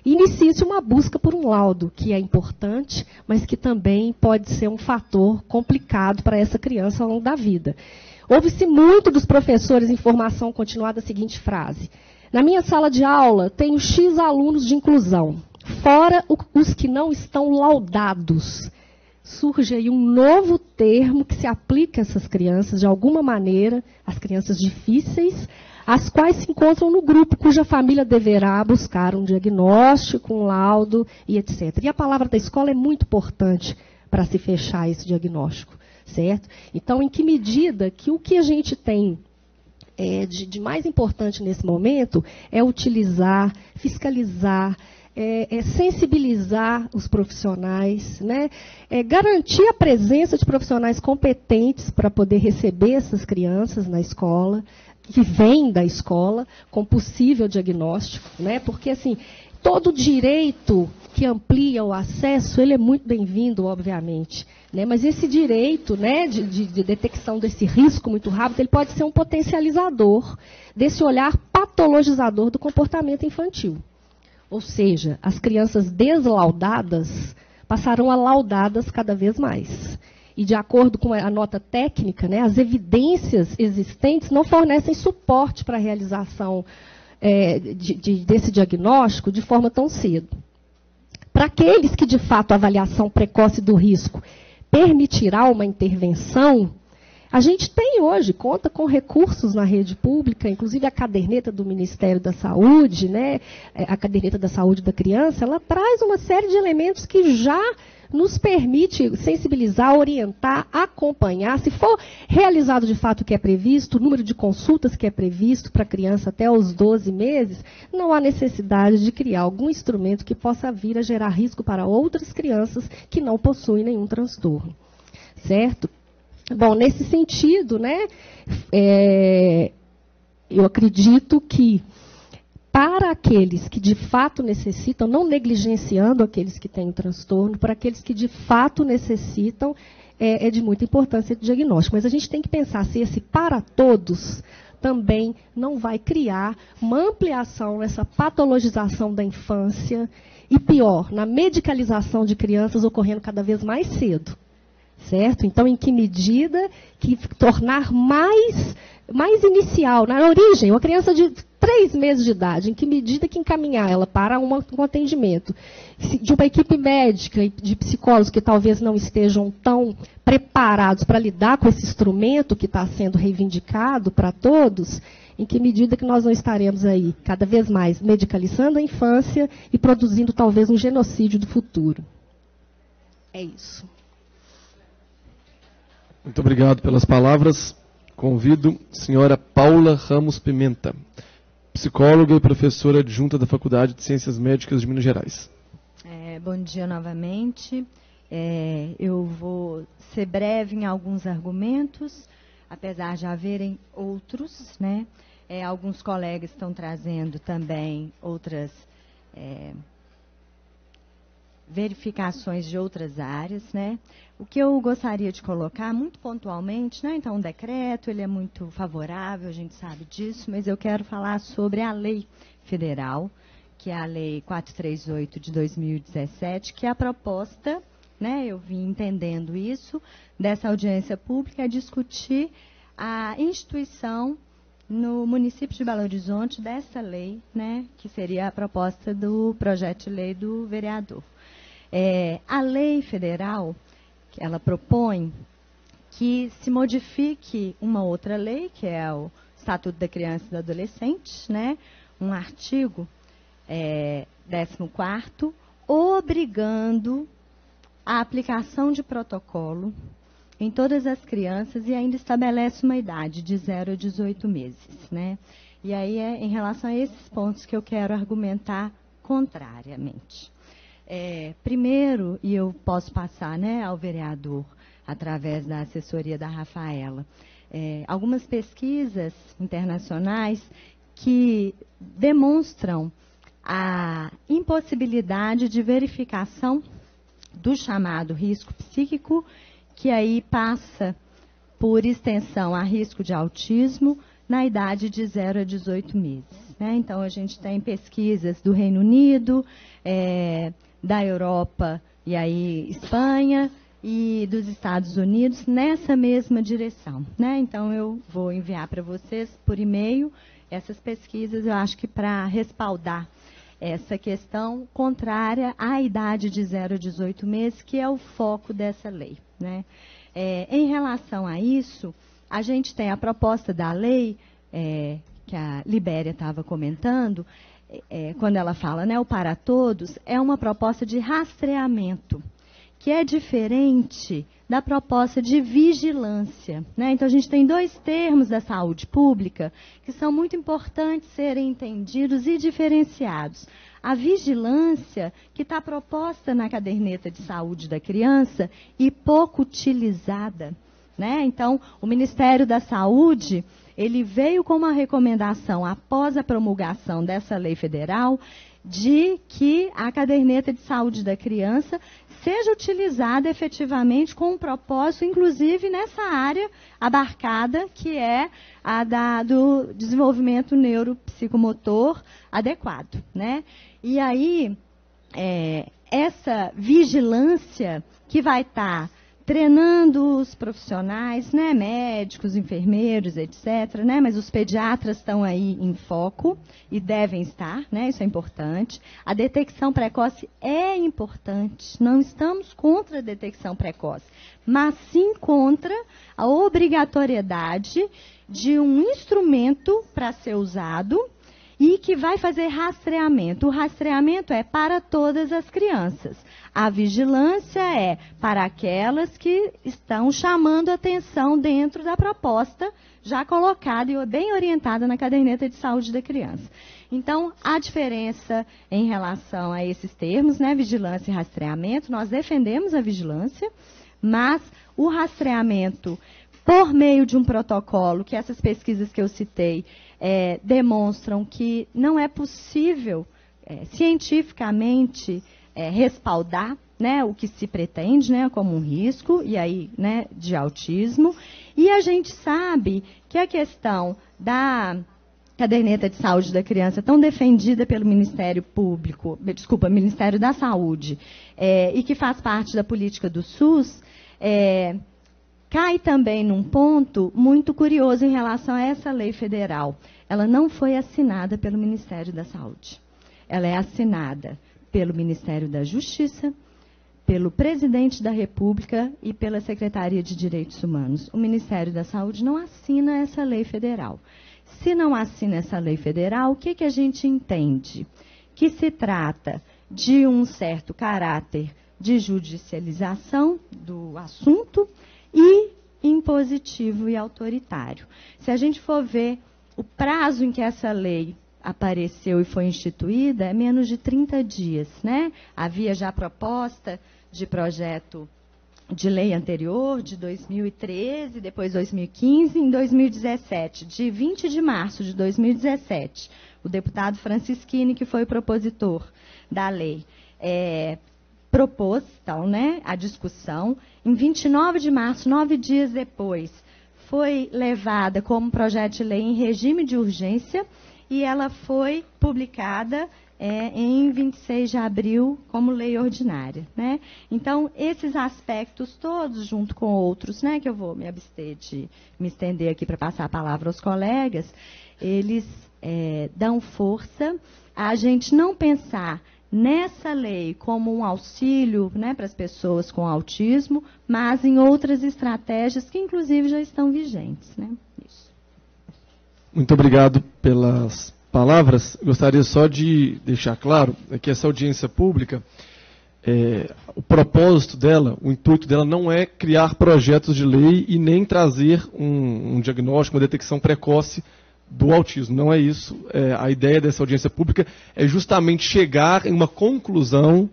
Inicia-se uma busca por um laudo, que é importante, mas que também pode ser um fator complicado para essa criança ao longo da vida. Ouve-se muito dos professores em formação continuada a seguinte frase: na minha sala de aula tenho X alunos de inclusão, fora os que não estão laudados. Surge aí um novo termo que se aplica a essas crianças, de alguma maneira, as crianças difíceis, as quais se encontram no grupo cuja família deverá buscar um diagnóstico, um laudo e etc. E a palavra da escola é muito importante para se fechar esse diagnóstico, certo? Então, em que medida que o que a gente tem de mais importante nesse momento é utilizar, fiscalizar, sensibilizar os profissionais, né? Garantir a presença de profissionais competentes para poder receber essas crianças na escola, que vêm da escola com possível diagnóstico, né? Porque assim, todo direito que amplia o acesso, ele é muito bem-vindo, obviamente, né? Mas esse direito, né, de detecção desse risco muito rápido, ele pode ser um potencializador desse olhar patologizador do comportamento infantil. Ou seja, as crianças deslaudadas passarão a laudadas cada vez mais. E, de acordo com a nota técnica, né, as evidências existentes não fornecem suporte para a realização desse diagnóstico de forma tão cedo. Para aqueles que, de fato, a avaliação precoce do risco permitirá uma intervenção, a gente tem hoje, conta com recursos na rede pública, inclusive a caderneta do Ministério da Saúde, né, a caderneta da saúde da criança, ela traz uma série de elementos que já nos permite sensibilizar, orientar, acompanhar. Se for realizado de fato o que é previsto, o número de consultas que é previsto para a criança até os 12 meses, não há necessidade de criar algum instrumento que possa vir a gerar risco para outras crianças que não possuem nenhum transtorno. Certo? Bom, nesse sentido, né, eu acredito que para aqueles que de fato necessitam, não negligenciando aqueles que têm o transtorno, para aqueles que de fato necessitam, é de muita importância o diagnóstico. Mas a gente tem que pensar se esse para todos também não vai criar uma ampliação nessa patologização da infância e, pior, na medicalização de crianças ocorrendo cada vez mais cedo. Certo? Então, em que medida que tornar mais inicial, na origem, uma criança de 3 meses de idade, em que medida que encaminhar ela para um atendimento de uma equipe médica e de psicólogos que talvez não estejam tão preparados para lidar com esse instrumento que está sendo reivindicado para todos, em que medida que nós não estaremos aí cada vez mais medicalizando a infância e produzindo talvez um genocídio do futuro. É isso. Muito obrigado pelas palavras. Convido a senhora Paula Ramos Pimenta, psicóloga e professora adjunta da Faculdade de Ciências Médicas de Minas Gerais. Bom dia novamente. Eu vou ser breve em alguns argumentos, apesar de haverem outros, né? Alguns colegas estão trazendo também outras verificações de outras áreas, né? O que eu gostaria de colocar muito pontualmente, né? Então, o decreto, ele é muito favorável, a gente sabe disso, mas eu quero falar sobre a lei federal, que é a Lei 438 de 2017, que é a proposta, né? Eu vim entendendo isso, dessa audiência pública, é discutir a instituição no município de Belo Horizonte dessa lei, né? Que seria a proposta do projeto de lei do vereador. A lei federal, ela propõe que se modifique uma outra lei, que é o Estatuto da Criança e do Adolescente, né? Um artigo 14º, obrigando a aplicação de protocolo em todas as crianças e ainda estabelece uma idade de 0 a 18 meses, né? E aí é em relação a esses pontos que eu quero argumentar contrariamente. Primeiro, e eu posso passar, né, ao vereador, através da assessoria da Rafaela, algumas pesquisas internacionais que demonstram a impossibilidade de verificação do chamado risco psíquico, que aí passa por extensão a risco de autismo na idade de 0 a 18 meses. Né? Então, a gente tem pesquisas do Reino Unido, da Europa e aí Espanha e dos Estados Unidos nessa mesma direção. Né? Então, eu vou enviar para vocês por e-mail essas pesquisas, eu acho que para respaldar essa questão contrária à idade de 0 a 18 meses, que é o foco dessa lei. Né? Em relação a isso, a gente tem a proposta da lei, que a Libéria estava comentando, quando ela fala, né, o para todos, é uma proposta de rastreamento, que é diferente da proposta de vigilância. Né? Então, a gente tem dois termos da saúde pública que são muito importantes serem entendidos e diferenciados. A vigilância, que está proposta na caderneta de saúde da criança e pouco utilizada. Né? Então, o Ministério da Saúde, ele veio com uma recomendação após a promulgação dessa lei federal de que a caderneta de saúde da criança seja utilizada efetivamente com um propósito, inclusive nessa área abarcada, que é a do desenvolvimento neuropsicomotor adequado. Né? E aí, essa vigilância que vai estar treinando os profissionais, né, médicos, enfermeiros, etc., né, mas os pediatras estão aí em foco e devem estar, né, isso é importante. A detecção precoce é importante, não estamos contra a detecção precoce, mas sim contra a obrigatoriedade de um instrumento para ser usado e que vai fazer rastreamento. O rastreamento é para todas as crianças. A vigilância é para aquelas que estão chamando atenção dentro da proposta já colocada e bem orientada na caderneta de saúde da criança. Então, a diferença em relação a esses termos, né, vigilância e rastreamento, nós defendemos a vigilância, mas o rastreamento por meio de um protocolo, que essas pesquisas que eu citei demonstram que não é possível cientificamente respaldar, né, o que se pretende, né, como um risco e aí, né, de autismo. E a gente sabe que a questão da caderneta de saúde da criança, tão defendida pelo Ministério Público, Ministério da Saúde, e que faz parte da política do SUS, cai também num ponto muito curioso em relação a essa lei federal. Ela não foi assinada pelo Ministério da Saúde. Ela é assinada pelo Ministério da Justiça, pelo Presidente da República e pela Secretaria de Direitos Humanos. O Ministério da Saúde não assina essa lei federal. Se não assina essa lei federal, o que a gente entende? Que se trata de um certo caráter de judicialização do assunto e impositivo e autoritário. Se a gente for ver o prazo em que essa lei apareceu e foi instituída, é menos de 30 dias. Né? Havia já proposta de projeto de lei anterior, de 2013, depois 2015, em 2017, de 20 de março de 2017, o deputado Francisquini, que foi o propositor da lei, propôs, então, né, a discussão. Em 29 de março, 9 dias depois, foi levada como projeto de lei em regime de urgência e ela foi publicada em 26 de abril como lei ordinária. Né? Então, esses aspectos todos, junto com outros, né, que eu vou me abster de me estender aqui para passar a palavra aos colegas, eles dão força a gente não pensar nessa lei como um auxílio, né, para as pessoas com autismo, mas em outras estratégias que, inclusive, já estão vigentes. Né? Isso. Muito obrigado pelas palavras. Gostaria só de deixar claro que essa audiência pública o propósito dela, o intuito dela não é criar projetos de lei e nem trazer um diagnóstico, uma detecção precoce do autismo. Não é isso. A ideia dessa audiência pública é justamente chegar em uma conclusão,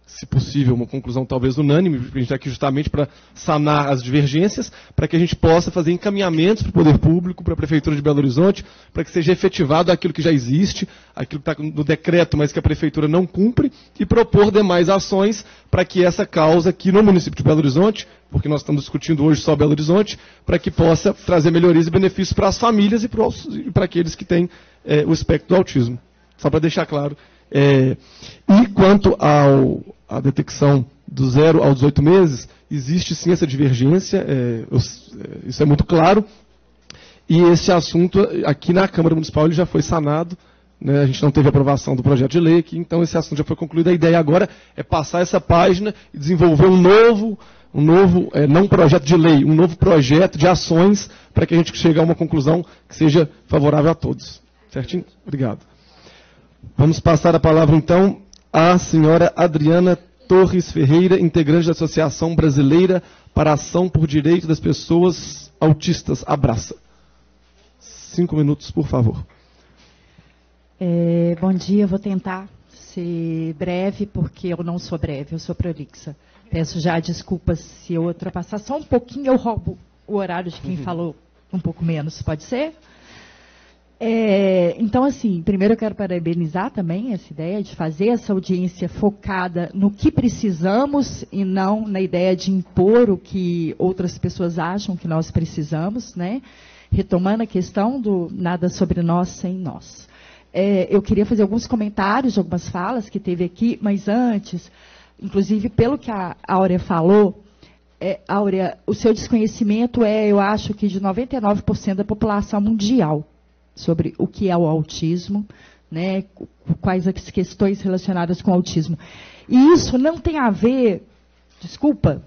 se possível, uma conclusão talvez unânime, porque a gente está aqui justamente para sanar as divergências, para que a gente possa fazer encaminhamentos para o poder público, para a Prefeitura de Belo Horizonte, para que seja efetivado aquilo que já existe, aquilo que está no decreto, mas que a Prefeitura não cumpre, e propor demais ações para que essa causa aqui no município de Belo Horizonte, porque nós estamos discutindo hoje só Belo Horizonte, para que possa trazer melhorias e benefícios para as famílias e para aqueles que têm o espectro do autismo. Só para deixar claro. E quanto à detecção do 0 aos 18 meses, existe sim essa divergência, isso é muito claro, e esse assunto aqui na Câmara Municipal ele já foi sanado, né, a gente não teve aprovação do projeto de lei aqui, então esse assunto já foi concluído. A ideia agora é passar essa página e desenvolver um novo não um projeto de lei, um novo projeto de ações para que a gente chegue a uma conclusão que seja favorável a todos. Certinho? Obrigado. Vamos passar a palavra, então, à senhora Adriana Torres Ferreira, integrante da Associação Brasileira para a Ação por Direito das Pessoas Autistas. Abraça. 5 minutos, por favor. Bom dia, vou tentar ser breve, porque eu não sou breve, eu sou prolixa. Peço já desculpas se eu ultrapassar só um pouquinho, eu roubo o horário de quem falou um pouco menos, pode ser? Então, assim, primeiro eu quero parabenizar também essa ideia de fazer essa audiência focada no que precisamos e não na ideia de impor o que outras pessoas acham que nós precisamos, né? Retomando a questão do nada sobre nós sem nós. Eu queria fazer alguns comentários de algumas falas que teve aqui, mas antes, inclusive pelo que a Áurea falou, Áurea, o seu desconhecimento eu acho que de 99% da população mundial sobre o que é o autismo, né, quais as questões relacionadas com o autismo. E isso não tem a ver, desculpa,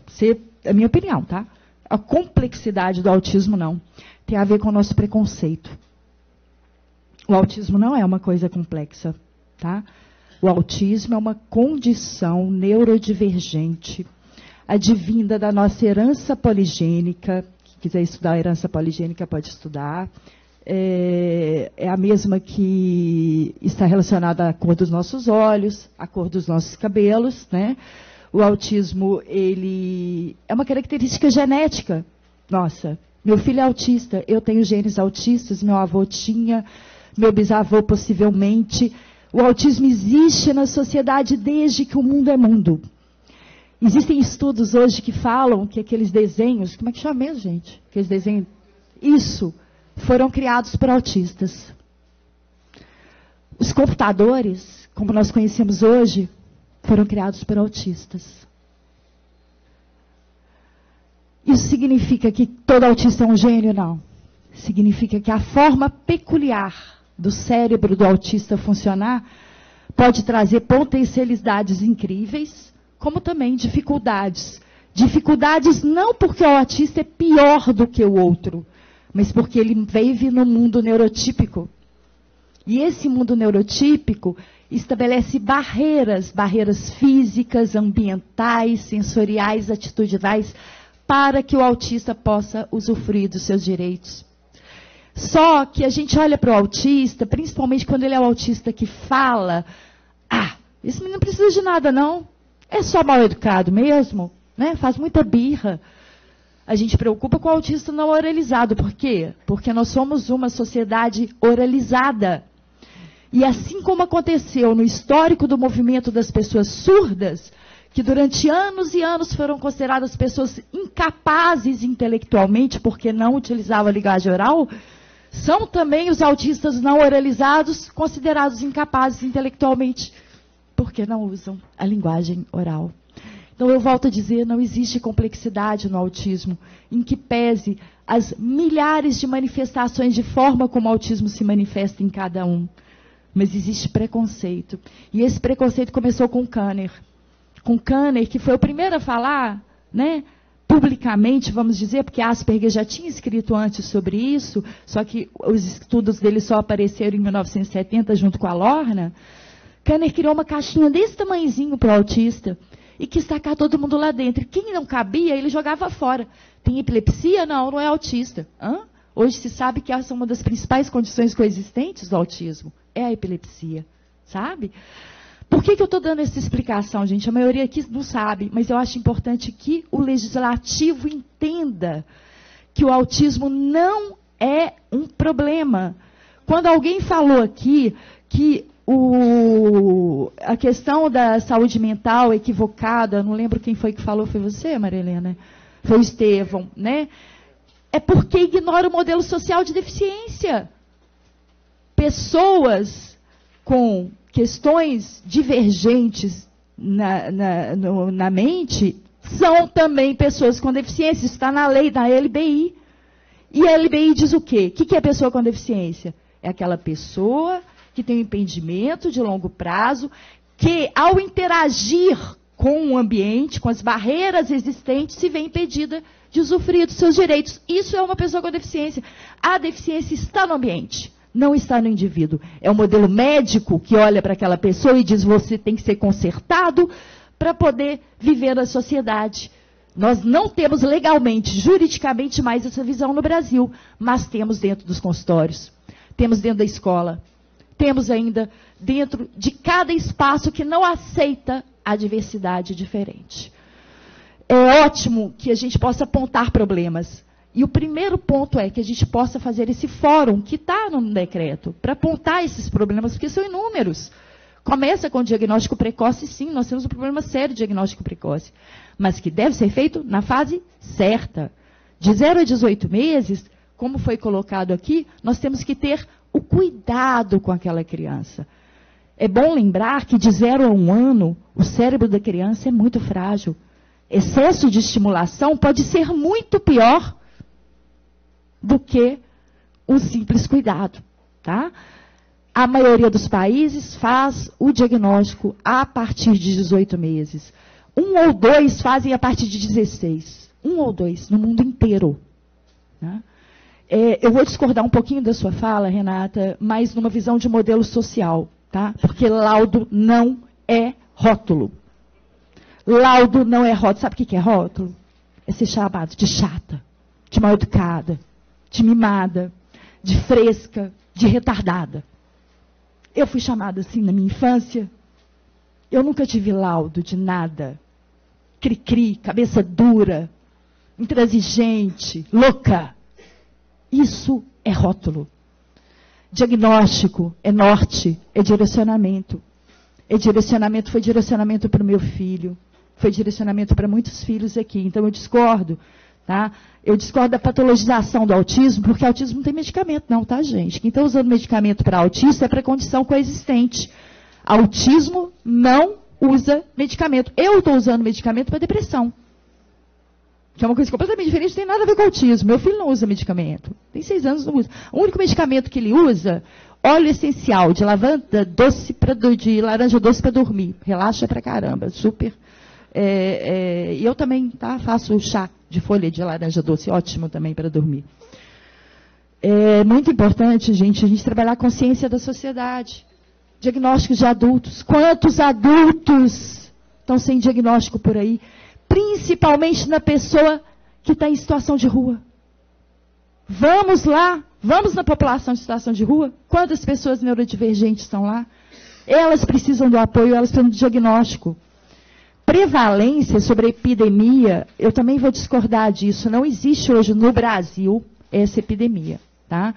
é a minha opinião, tá? A complexidade do autismo não. Tem a ver com o nosso preconceito. O autismo não é uma coisa complexa, tá? O autismo é uma condição neurodivergente, advinda da nossa herança poligênica. Quem quiser estudar a herança poligênica pode estudar. É a mesma que está relacionada à cor dos nossos olhos, à cor dos nossos cabelos, né? O autismo, ele é uma característica genética. Nossa, meu filho é autista, eu tenho genes autistas, meu avô tinha, meu bisavô possivelmente. O autismo existe na sociedade desde que o mundo é mundo. Existem estudos hoje que falam que aqueles desenhos, como é que chama mesmo, gente? Aqueles desenhos, isso, foram criados por autistas. Os computadores, como nós conhecemos hoje, foram criados por autistas. Isso significa que todo autista é um gênio? Não. Significa que a forma peculiar do cérebro do autista funcionar pode trazer potencialidades incríveis, como também dificuldades. Dificuldades não porque o autista é pior do que o outro, mas porque ele vive no mundo neurotípico. E esse mundo neurotípico estabelece barreiras físicas, ambientais, sensoriais, atitudinais, para que o autista possa usufruir dos seus direitos. Só que a gente olha para o autista, principalmente quando ele é o autista que fala, esse menino não precisa de nada não, é só mal educado mesmo, né? Faz muita birra. A gente preocupa com o autista não oralizado. Por quê? Porque nós somos uma sociedade oralizada. E assim como aconteceu no histórico do movimento das pessoas surdas, que durante anos e anos foram consideradas pessoas incapazes intelectualmente, porque não utilizavam a linguagem oral, são também os autistas não oralizados considerados incapazes intelectualmente, porque não usam a linguagem oral. Então, eu volto a dizer, não existe complexidade no autismo, em que pese as milhares de manifestações de forma como o autismo se manifesta em cada um. Mas existe preconceito. E esse preconceito começou com Kanner. Com Kanner, que foi o primeiro a falar, né, publicamente, vamos dizer, porque Asperger já tinha escrito antes sobre isso, só que os estudos dele só apareceram em 1970, junto com a Lorna. Kanner criou uma caixinha desse tamanhozinho para o autista e quis tacar todo mundo lá dentro. E quem não cabia, ele jogava fora. Tem epilepsia? Não, não é autista. Hoje se sabe que essa é uma das principais condições coexistentes do autismo. É a epilepsia, sabe? Por que eu estou dando essa explicação, gente? A maioria aqui não sabe, mas eu acho importante que o legislativo entenda que o autismo não é um problema. Quando alguém falou aqui que a questão da saúde mental equivocada, não lembro quem foi que falou, foi você, Maria Helena? Foi o Estevão, né? É porque ignora o modelo social de deficiência. Pessoas com questões divergentes na mente são também pessoas com deficiência. Isso está na lei da LBI. E a LBI diz o quê? O que é pessoa com deficiência? É aquela pessoa que tem um impedimento de longo prazo, que ao interagir com o ambiente, com as barreiras existentes, se vê impedida de usufruir dos seus direitos. Isso é uma pessoa com deficiência. A deficiência está no ambiente, não está no indivíduo. É o modelo médico que olha para aquela pessoa e diz: você tem que ser consertado para poder viver na sociedade. Nós não temos legalmente, juridicamente, mais essa visão no Brasil, mas temos dentro dos consultórios, temos dentro da escola, temos ainda dentro de cada espaço que não aceita a diversidade diferente. É ótimo que a gente possa apontar problemas. E o primeiro ponto é que a gente possa fazer esse fórum que está no decreto, para apontar esses problemas, porque são inúmeros. Começa com o diagnóstico precoce, sim, nós temos um problema sério de diagnóstico precoce, mas que deve ser feito na fase certa. De 0 a 18 meses, como foi colocado aqui, nós temos que ter o cuidado com aquela criança. É bom lembrar que de 0 a 1 ano, o cérebro da criança é muito frágil. Excesso de estimulação pode ser muito pior do que um simples cuidado, tá? A maioria dos países faz o diagnóstico a partir de 18 meses. 1 ou 2 fazem a partir de 16. 1 ou 2 no mundo inteiro. Né? Eu vou discordar um pouquinho da sua fala, Renata, mas numa visão de modelo social, tá? Porque laudo não é rótulo. Laudo não é rótulo. Sabe o que é rótulo? É ser chamado de chata, de mal educada, de mimada, de fresca, de retardada. Eu fui chamada assim na minha infância. Eu nunca tive laudo de nada. Cri-cri, cabeça dura, intransigente, louca. Isso é rótulo. Diagnóstico é norte, é direcionamento. Direcionamento foi direcionamento para o meu filho. Foi direcionamento para muitos filhos aqui. Então eu discordo. Tá? Eu discordo da patologização do autismo, porque autismo não tem medicamento não, tá, gente? Quem está usando medicamento para autista é para condição coexistente. Autismo não usa medicamento. Eu estou usando medicamento para depressão. Que é uma coisa completamente diferente, não tem nada a ver com autismo. Meu filho não usa medicamento. Tem 6 anos, não usa. O único medicamento que ele usa, óleo essencial de lavanda doce de laranja doce para dormir. Relaxa pra caramba, super. E eu também, tá, faço chá de folha de laranja doce, ótimo também para dormir. É muito importante, gente, a gente trabalhar a consciência da sociedade. Diagnósticos de adultos. Quantos adultos estão sem diagnóstico por aí? Principalmente na pessoa que está em situação de rua. Vamos lá, vamos na população de situação de rua. Quantas pessoas neurodivergentes estão lá? Elas precisam do apoio, elas precisam do diagnóstico. Prevalência sobre a epidemia, eu também vou discordar disso. Não existe hoje no Brasil essa epidemia, tá?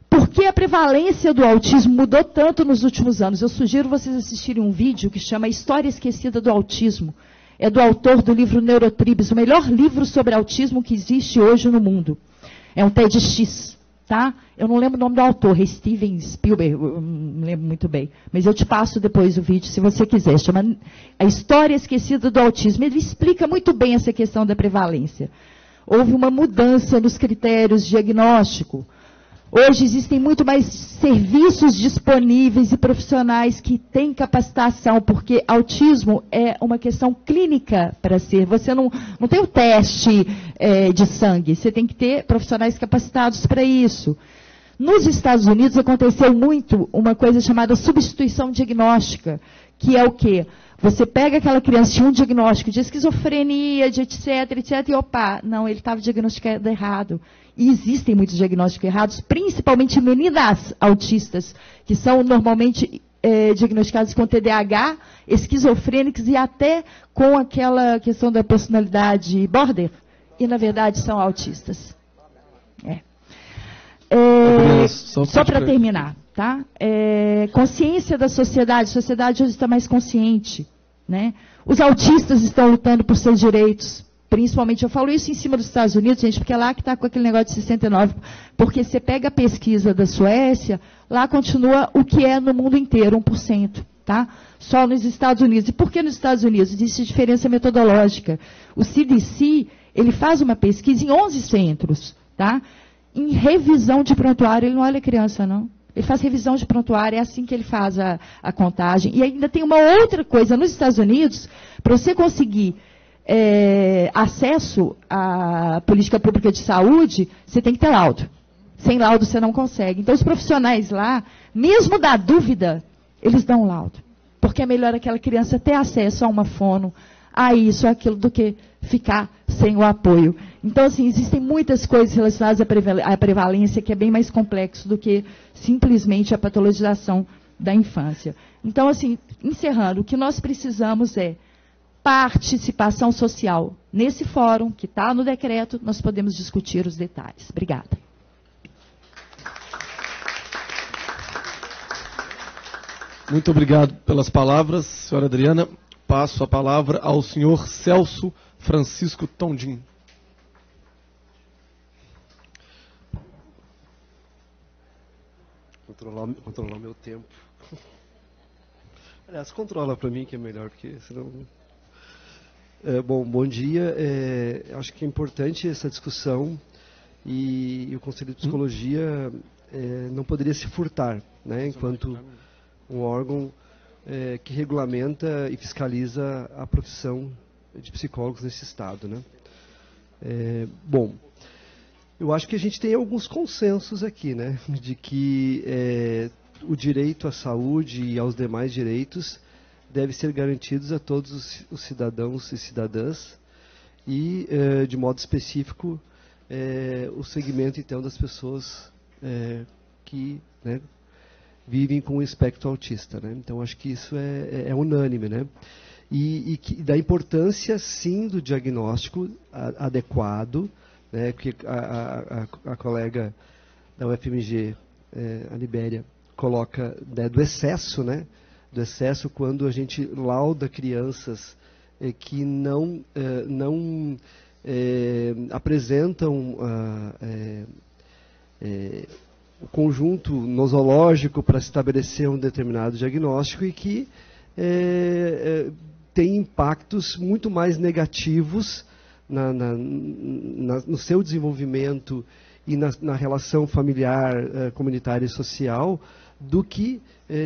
Por que a prevalência do autismo mudou tanto nos últimos anos? Eu sugiro vocês assistirem um vídeo que chama História Esquecida do Autismo. É do autor do livro Neurotribes, o melhor livro sobre autismo que existe hoje no mundo. É um TEDx, tá? Eu não lembro o nome do autor, é Steven Spielberg, eu não lembro muito bem. Mas eu te passo depois o vídeo, se você quiser. Chama A História Esquecida do Autismo. Ele explica muito bem essa questão da prevalência. Houve uma mudança nos critérios de diagnóstico. Hoje existem muito mais serviços disponíveis e profissionais que têm capacitação, porque autismo é uma questão clínica para ser. Você não tem o teste de sangue, você tem que ter profissionais capacitados para isso. Nos Estados Unidos aconteceu muito uma coisa chamada substituição diagnóstica, que é o quê? Você pega aquela criança de um diagnóstico de esquizofrenia, de etc, e opa, não, ele estava diagnosticado errado. E existem muitos diagnósticos errados, principalmente em meninas autistas, que são normalmente diagnosticadas com TDAH, esquizofrênicos e até com aquela questão da personalidade border, e na verdade são autistas. Só para terminar, tá? Consciência da sociedade. A sociedade hoje está mais consciente, né? Os autistas estão lutando por seus direitos, principalmente, eu falo isso em cima dos Estados Unidos, gente, porque é lá que está com aquele negócio de 69, porque você pega a pesquisa da Suécia, lá continua o que é no mundo inteiro, 1%, tá? Só nos Estados Unidos. E por que nos Estados Unidos? Existe diferença metodológica. O CDC, ele faz uma pesquisa em 11 centros, tá? Em revisão de prontuário, ele não olha criança, não. Ele faz revisão de prontuário, é assim que ele faz a contagem. E ainda tem uma outra coisa, nos Estados Unidos, para você conseguir acesso à política pública de saúde, você tem que ter laudo. Sem laudo você não consegue. Então os profissionais lá, mesmo da dúvida, eles dão laudo. Porque é melhor aquela criança ter acesso a uma fono, a isso, aquilo, do que ficar sem o apoio. Então, assim, existem muitas coisas relacionadas à prevalência que é bem mais complexo do que simplesmente a patologização da infância. Então, assim, encerrando, o que nós precisamos é participação social. Nesse fórum, que está no decreto, nós podemos discutir os detalhes. Obrigada. Muito obrigado pelas palavras, senhora Adriana. Passo a palavra ao senhor Celso Francisco Tondim. Controlar meu tempo. Aliás, controla para mim que é melhor, porque senão... bom dia. Acho que é importante essa discussão e o Conselho de Psicologia não poderia se furtar, né, enquanto um órgão que regulamenta e fiscaliza a profissão de psicólogos nesse estado, né? Bom, eu acho que a gente tem alguns consensos aqui, né, de que o direito à saúde e aos demais direitos deve ser garantidos a todos os cidadãos e cidadãs e, de modo específico, o segmento, então, das pessoas que, né, vivem com o espectro autista, né? Então, acho que isso é unânime, né? E da importância, sim, do diagnóstico adequado, né? Porque a colega da UFMG, a Libéria, coloca, né, do excesso, né? Do excesso quando a gente lauda crianças que não apresentam o conjunto nosológico para estabelecer um determinado diagnóstico e que tem impactos muito mais negativos no seu desenvolvimento e na relação familiar, comunitária e social do que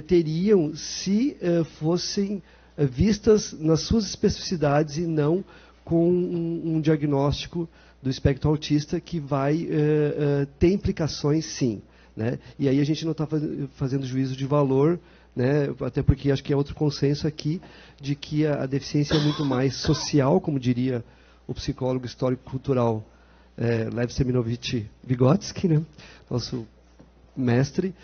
teriam se fossem vistas nas suas especificidades e não com um diagnóstico do espectro autista que vai ter implicações, sim. Né? E aí a gente não está fazendo juízo de valor, né? Até porque acho que é outro consenso aqui, de que a deficiência é muito mais social, como diria o psicólogo histórico-cultural Lev Seminovich Vygotsky, né? Nosso mestre,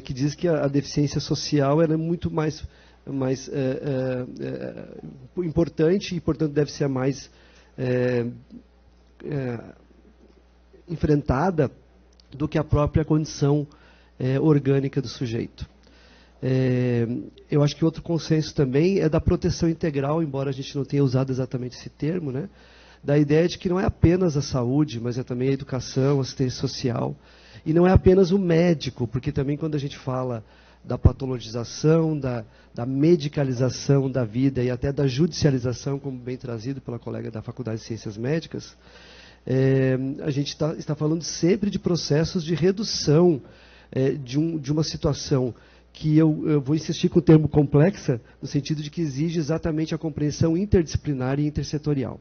que diz que a deficiência social ela é muito mais importante e, portanto, deve ser a mais enfrentada do que a própria condição orgânica do sujeito. Eu acho que outro consenso também é da proteção integral, embora a gente não tenha usado exatamente esse termo, né? Da ideia de que não é apenas a saúde, mas é também a educação, a assistência social, e não é apenas o médico, porque também quando a gente fala da patologização, da medicalização da vida e até da judicialização, como bem trazido pela colega da Faculdade de Ciências Médicas, a gente está falando sempre de processos de redução de uma situação que eu vou insistir com o termo complexa, no sentido de que exige exatamente a compreensão interdisciplinar e intersetorial.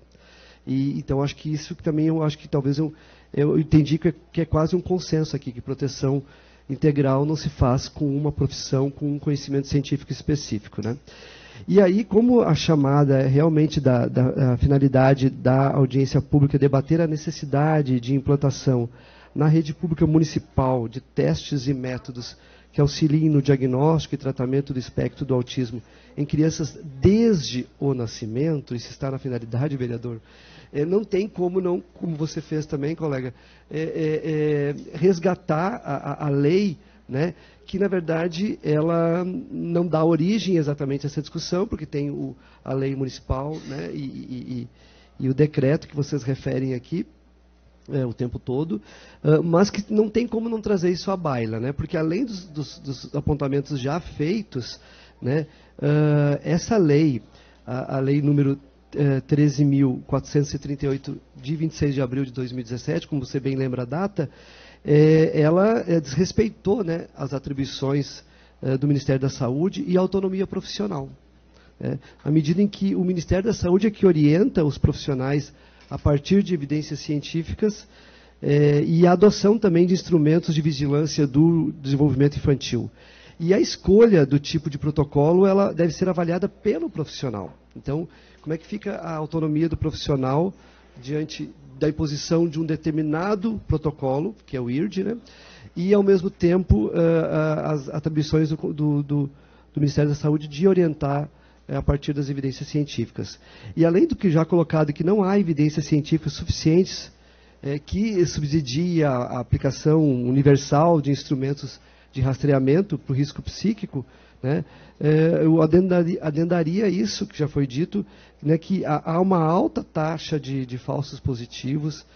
E, então, acho que isso também, eu acho que talvez eu entendi que é quase um consenso aqui, que proteção integral não se faz com uma profissão, com um conhecimento científico específico, né? E aí, como a chamada realmente da finalidade da audiência pública é debater a necessidade de implantação na rede pública municipal de testes e métodos que auxiliem no diagnóstico e tratamento do espectro do autismo em crianças desde o nascimento, isso está na finalidade, vereador, não tem como não, como você fez também, colega, resgatar a lei, né, que na verdade ela não dá origem exatamente a essa discussão, porque tem a lei municipal, né, e o decreto que vocês referem aqui, o tempo todo, mas que não tem como não trazer isso à baila, né? Porque além dos apontamentos já feitos, né, essa lei, a lei número 13.438, de 26 de abril de 2017, como você bem lembra a data, ela desrespeitou, né, as atribuições do Ministério da Saúde e a autonomia profissional. À medida em que o Ministério da Saúde é que orienta os profissionais a partir de evidências científicas e a adoção também de instrumentos de vigilância do desenvolvimento infantil. E a escolha do tipo de protocolo, ela deve ser avaliada pelo profissional. Então, como é que fica a autonomia do profissional diante da imposição de um determinado protocolo, que é o IRD, né? E, ao mesmo tempo, as atribuições do Ministério da Saúde de orientar a partir das evidências científicas. E além do que já colocado, que não há evidências científicas suficientes que subsidiem a aplicação universal de instrumentos de rastreamento para o risco psíquico, né, eu adendaria isso que já foi dito, né, que há uma alta taxa de falsos positivos,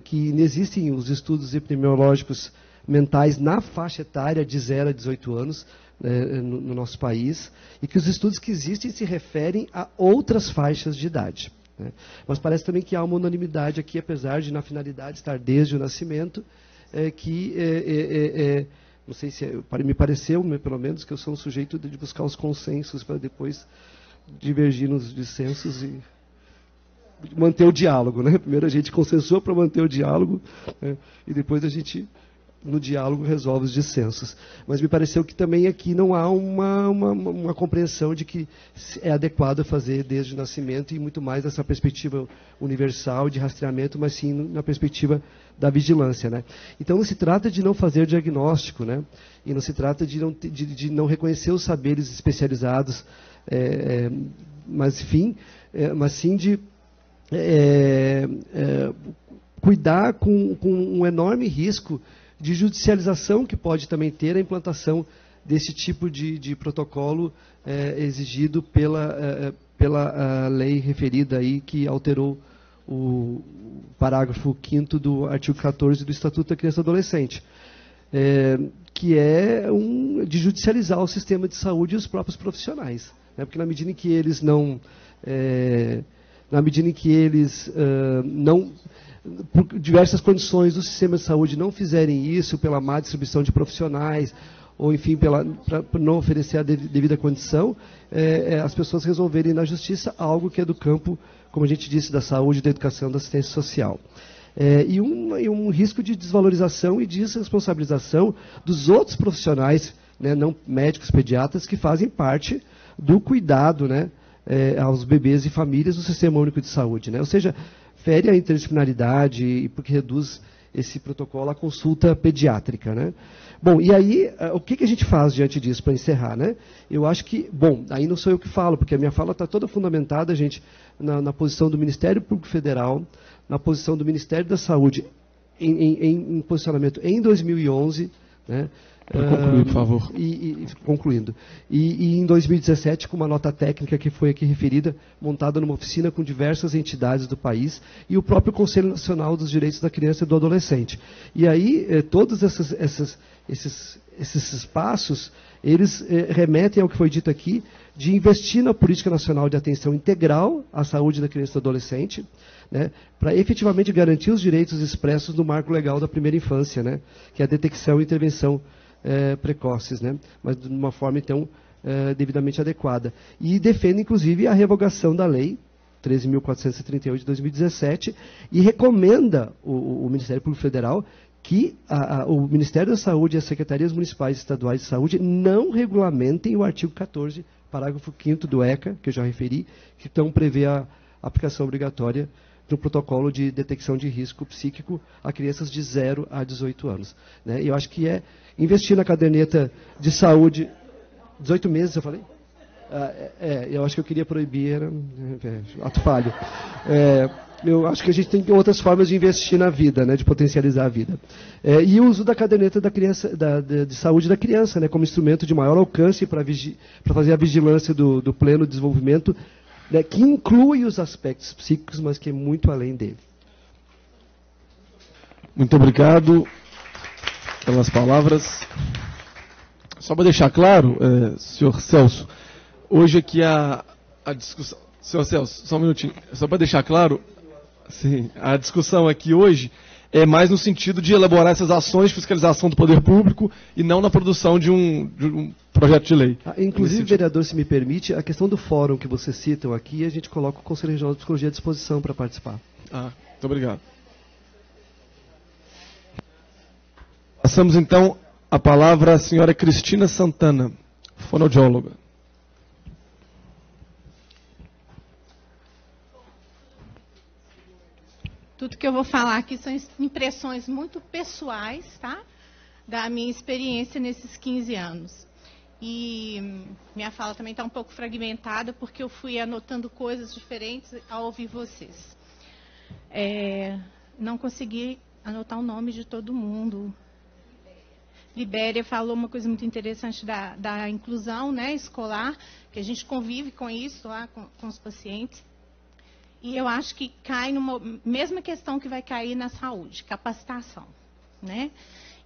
que existem os estudos epidemiológicos mentais na faixa etária de 0 a 18 anos, no nosso país, e que os estudos que existem se referem a outras faixas de idade, né? Mas parece também que há uma unanimidade aqui, apesar de na finalidade estar desde o nascimento, não sei se me pareceu, pelo menos, que eu sou um sujeito de buscar os consensos para depois divergir nos dissensos e manter o diálogo, né? Primeiro a gente consensuou para manter o diálogo, né? E depois a gente, no diálogo, resolve os dissensos. Mas me pareceu que também aqui não há uma compreensão de que é adequado fazer desde o nascimento e muito mais nessa perspectiva universal de rastreamento, mas sim na perspectiva da vigilância, né? Então não se trata de não fazer diagnóstico, né? E não se trata de não reconhecer os saberes especializados, mas sim de cuidar com um enorme risco de judicialização que pode também ter a implantação desse tipo de protocolo exigido pela lei referida aí, que alterou o parágrafo 5º do artigo 14 do Estatuto da Criança e do Adolescente, que é de judicializar o sistema de saúde e os próprios profissionais, né? Porque na medida em que eles não por diversas condições do sistema de saúde não fizerem isso, pela má distribuição de profissionais, ou enfim, para não oferecer a devida condição, as pessoas resolverem na justiça algo que é do campo, como a gente disse, da saúde, da educação, da assistência social. E um risco de desvalorização e desresponsabilização dos outros profissionais, né, não médicos, pediatras, que fazem parte do cuidado, né, aos bebês e famílias do Sistema Único de Saúde, né? Ou seja, fere a interdisciplinaridade e porque reduz esse protocolo à consulta pediátrica, né? Bom, e aí, o que a gente faz diante disso, para encerrar, né? Eu acho que, bom, aí não sou eu que falo, porque a minha fala está toda fundamentada, gente, na posição do Ministério Público Federal, na posição do Ministério da Saúde, em posicionamento em 2011, né? Para concluir, por favor. Concluindo. E em 2017, com uma nota técnica que foi aqui referida, montada numa oficina com diversas entidades do país e o próprio Conselho Nacional dos Direitos da Criança e do Adolescente. E aí, todos esses passos, eles remetem ao que foi dito aqui, de investir na Política Nacional de Atenção Integral à Saúde da Criança e do Adolescente, né, para efetivamente garantir os direitos expressos no marco legal da primeira infância, né, que é a detecção e intervenção precoces, né, mas de uma forma, então, devidamente adequada. E defende, inclusive, a revogação da Lei 13.438 de 2017, e recomenda o Ministério Público Federal que o Ministério da Saúde e as Secretarias Municipais e Estaduais de Saúde não regulamentem o artigo 14, parágrafo 5º do ECA, que eu já referi, que então prevê a aplicação obrigatória do protocolo de detecção de risco psíquico a crianças de 0 a 18 anos. Né? E eu acho que investir na caderneta de saúde... 18 meses, eu falei? Eu acho que eu queria proibir, ato falho. Eu acho que a gente tem outras formas de investir na vida, né, de potencializar a vida. E o uso da caderneta da criança, de saúde da criança, né, como instrumento de maior alcance para fazer a vigilância do pleno desenvolvimento, né, que inclui os aspectos psíquicos, mas que é muito além dele. Muito obrigado pelas palavras. Só para deixar claro, senhor Celso, hoje aqui a discussão... Senhor Celso, só um minutinho. Só para deixar claro, sim, a discussão aqui hoje é mais no sentido de elaborar essas ações de fiscalização do poder público e não na produção de um projeto de lei. Inclusive, vereador, se me permite, a questão do fórum que vocês citam aqui, a gente coloca o Conselho Regional de Psicologia à disposição para participar. Muito obrigado. Passamos então a palavra à senhora Cristina Santana, fonoaudióloga. Tudo que eu vou falar aqui são impressões muito pessoais, tá? Da minha experiência nesses 15 anos. E minha fala também está um pouco fragmentada, porque eu fui anotando coisas diferentes ao ouvir vocês. Não consegui anotar o nome de todo mundo. Libéria falou uma coisa muito interessante da inclusão, né, escolar, que a gente convive com isso lá, com os pacientes. E eu acho que cai numa mesma questão que vai cair na saúde, capacitação, né?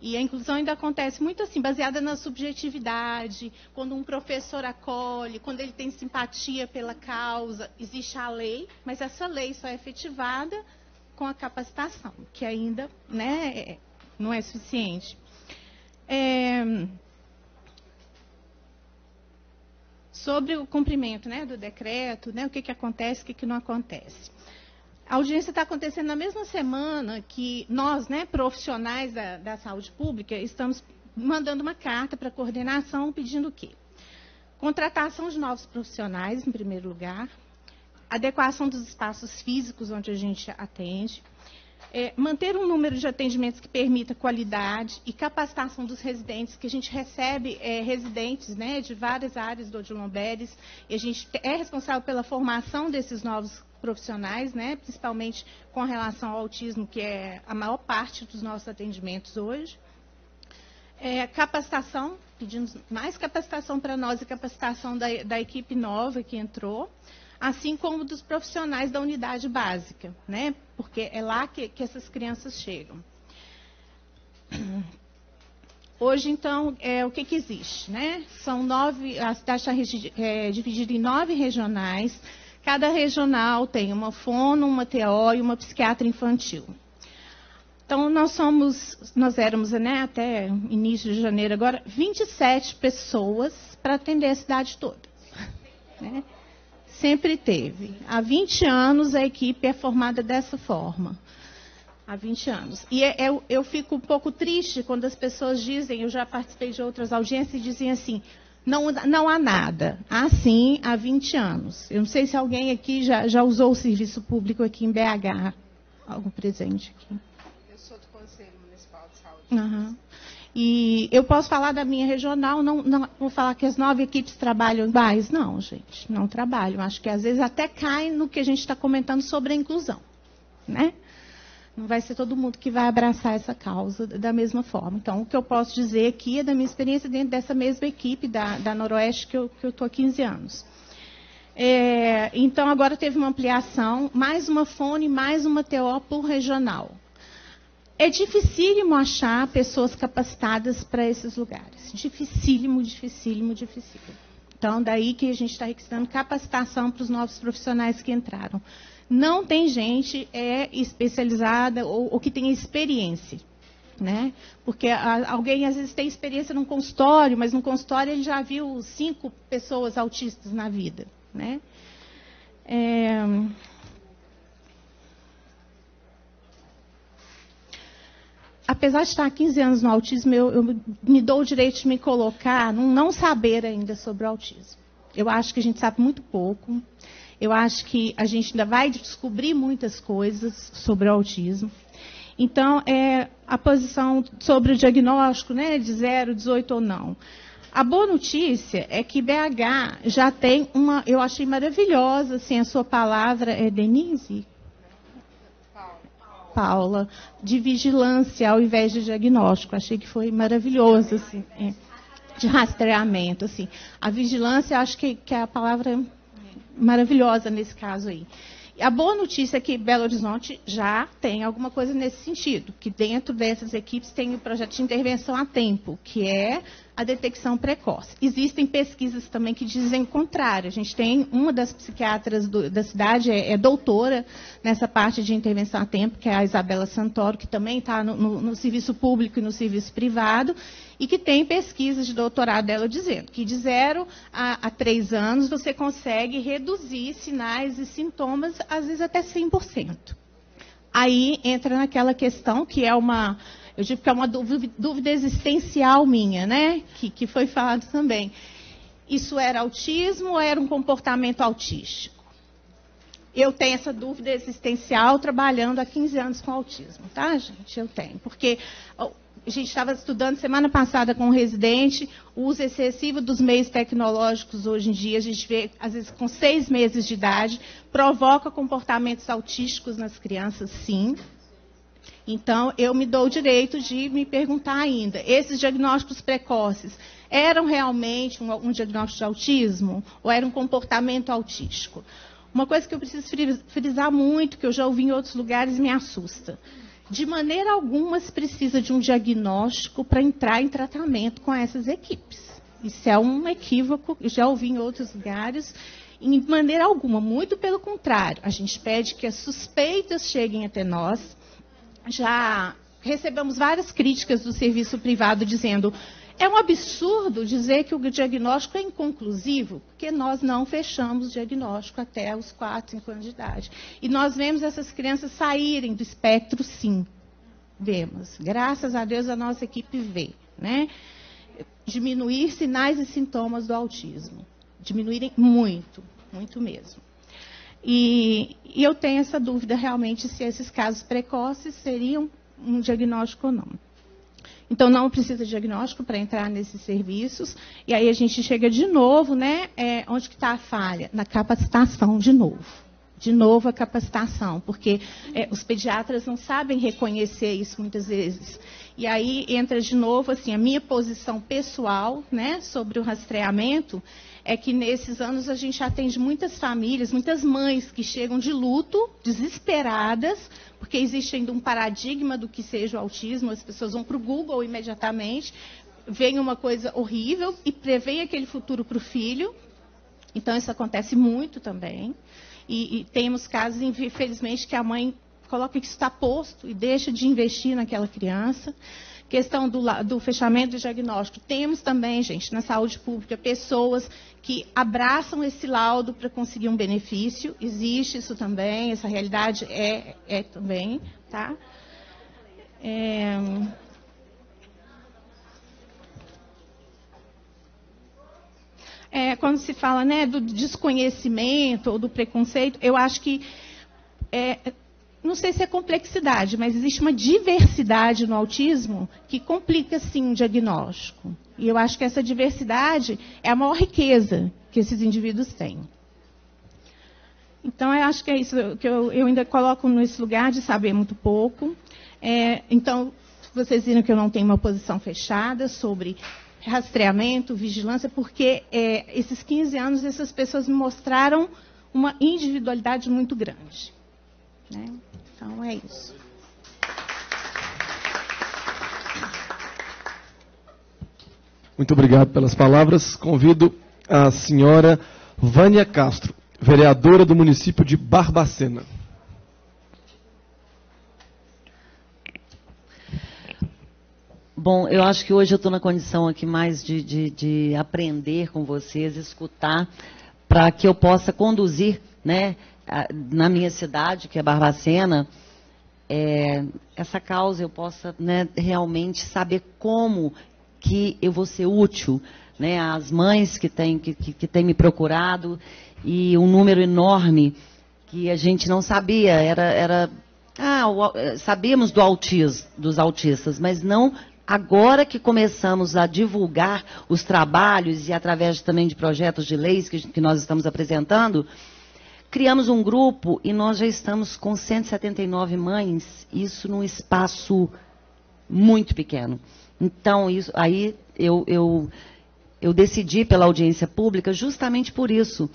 E a inclusão ainda acontece muito assim, baseada na subjetividade, quando um professor acolhe, quando ele tem simpatia pela causa, existe a lei, mas essa lei só é efetivada com a capacitação, que ainda, né, não é suficiente. Sobre o cumprimento, né, do decreto, né, o que acontece, o que não acontece. A audiência está acontecendo na mesma semana que nós, né, profissionais da saúde pública, estamos mandando uma carta para a coordenação pedindo o quê? Contratação de novos profissionais, em primeiro lugar, adequação dos espaços físicos onde a gente atende, manter um número de atendimentos que permita qualidade e capacitação dos residentes, que a gente recebe residentes, né, de várias áreas do Odilon Beres, e a gente é responsável pela formação desses novos profissionais, né, principalmente com relação ao autismo, que é a maior parte dos nossos atendimentos hoje. Capacitação, pedimos mais capacitação para nós e capacitação da equipe nova que entrou, assim como dos profissionais da unidade básica, né? Porque é lá que essas crianças chegam. Hoje, então, o que existe, né? São 9, a cidade está dividida em 9 regionais, cada regional tem uma fono, uma TO e uma psiquiatra infantil. Então, nós éramos, né, até início de janeiro agora, 27 pessoas para atender a cidade toda, né? Sempre teve. Há 20 anos a equipe é formada dessa forma. Há 20 anos. E eu fico um pouco triste quando as pessoas dizem, eu já participei de outras audiências e dizem assim, não há nada. Há sim, há 20 anos. Eu não sei se alguém aqui já usou o serviço público aqui em BH. Algum presente aqui? Eu sou do Conselho Municipal de Saúde. Uhum. E eu posso falar da minha regional, não vou falar que as 9 equipes trabalham iguais. Não, gente, não trabalham. Acho que às vezes até cai no que a gente está comentando sobre a inclusão, né? Não vai ser todo mundo que vai abraçar essa causa da mesma forma. Então, o que eu posso dizer aqui é da minha experiência dentro dessa mesma equipe da Noroeste, que eu estou há 15 anos. Então, agora teve uma ampliação, mais uma fone, mais uma TO por regional. É dificílimo achar pessoas capacitadas para esses lugares. Dificílimo, dificílimo, dificílimo. Então, daí que a gente está requisitando capacitação para os novos profissionais que entraram. Não tem gente especializada ou que tenha experiência, né? Porque alguém às vezes tem experiência num consultório, mas no consultório ele já viu 5 pessoas autistas na vida, né? Apesar de estar há 15 anos no autismo, eu me dou o direito de me colocar num não saber ainda sobre o autismo. Eu acho que a gente sabe muito pouco. Eu acho que a gente ainda vai descobrir muitas coisas sobre o autismo. Então, a posição sobre o diagnóstico, né, de 0, 18 ou não. A boa notícia é que BH já tem uma, eu achei maravilhosa, assim, a sua palavra é Denise? Paula, de vigilância ao invés de diagnóstico. Achei que foi maravilhoso, assim, de rastreamento, assim. A vigilância, acho que é a palavra maravilhosa nesse caso aí. A boa notícia é que Belo Horizonte já tem alguma coisa nesse sentido, que dentro dessas equipes tem o projeto de intervenção a tempo, que é a detecção precoce. Existem pesquisas também que dizem o contrário. A gente tem uma das psiquiatras da cidade, é doutora nessa parte de intervenção a tempo, que é a Isabela Santoro, que também está no serviço público e no serviço privado, e que tem pesquisas de doutorado dela dizendo que de 0 a 3 anos você consegue reduzir sinais e sintomas, às vezes até 100%. Aí entra naquela questão que é uma, eu digo que é uma dúvida existencial minha, né? Que foi falado também. Isso era autismo ou era um comportamento autístico? Eu tenho essa dúvida existencial trabalhando há 15 anos com autismo, tá, gente? Eu tenho, porque a gente estava estudando semana passada com um residente o uso excessivo dos meios tecnológicos hoje em dia. A gente vê, às vezes, com 6 meses de idade, provoca comportamentos autísticos nas crianças, sim. Então, eu me dou o direito de me perguntar ainda, esses diagnósticos precoces eram realmente um diagnóstico de autismo ou era um comportamento autístico? Uma coisa que eu preciso frisar muito, que eu já ouvi em outros lugares e me assusta. De maneira alguma se precisa de um diagnóstico para entrar em tratamento com essas equipes. Isso é um equívoco, eu já ouvi em outros lugares. Em maneira alguma, muito pelo contrário. A gente pede que as suspeitas cheguem até nós. Já recebemos várias críticas do serviço privado dizendo é um absurdo dizer que o diagnóstico é inconclusivo, porque nós não fechamos o diagnóstico até os 4, 5 anos de idade. E nós vemos essas crianças saírem do espectro, sim. Vemos. Graças a Deus a nossa equipe vê, né? Diminuir sinais e sintomas do autismo. Diminuírem muito, muito mesmo. E eu tenho essa dúvida realmente se esses casos precoces seriam um diagnóstico ou não. Então, não precisa de diagnóstico para entrar nesses serviços. E aí a gente chega de novo, né? Onde que está a falha? Na capacitação, de novo. De novo a capacitação, porque os pediatras não sabem reconhecer isso muitas vezes. E aí entra de novo, assim, a minha posição pessoal, né, sobre o rastreamento, é que nesses anos a gente atende muitas famílias, muitas mães que chegam de luto, desesperadas, porque existe ainda um paradigma do que seja o autismo, as pessoas vão para o Google imediatamente, veem uma coisa horrível e preveem aquele futuro para o filho. Então isso acontece muito também. E temos casos, infelizmente, que a mãe coloca que está posto e deixa de investir naquela criança. Questão do fechamento do diagnóstico. Temos também, gente, na saúde pública, pessoas que abraçam esse laudo para conseguir um benefício. Existe isso também, essa realidade é também, tá? Quando se fala, né, do desconhecimento ou do preconceito, eu acho que não sei se é complexidade, mas existe uma diversidade no autismo que complica, sim, o diagnóstico. E eu acho que essa diversidade é a maior riqueza que esses indivíduos têm. Então, eu acho que é isso que eu ainda coloco nesse lugar de saber muito pouco. Então, vocês viram que eu não tenho uma posição fechada sobre rastreamento, vigilância, porque esses 15 anos, essas pessoas me mostraram uma individualidade muito grande. Né? Então, é isso. Muito obrigado pelas palavras. Convido a senhora Vânia Castro, vereadora do município de Barbacena. Bom, eu acho que hoje eu estou na condição aqui mais de aprender com vocês, escutar, para que eu possa conduzir, né, na minha cidade, que é Barbacena, essa causa, eu possa, né, realmente saber como que eu vou ser útil, né, às mães que têm me procurado, e um número enorme que a gente não sabia, sabíamos dos autistas, mas não agora que começamos a divulgar os trabalhos e através também de projetos de leis que nós estamos apresentando, criamos um grupo e nós já estamos com 179 mães, isso num espaço muito pequeno. Então, isso, aí eu decidi pela audiência pública justamente por isso,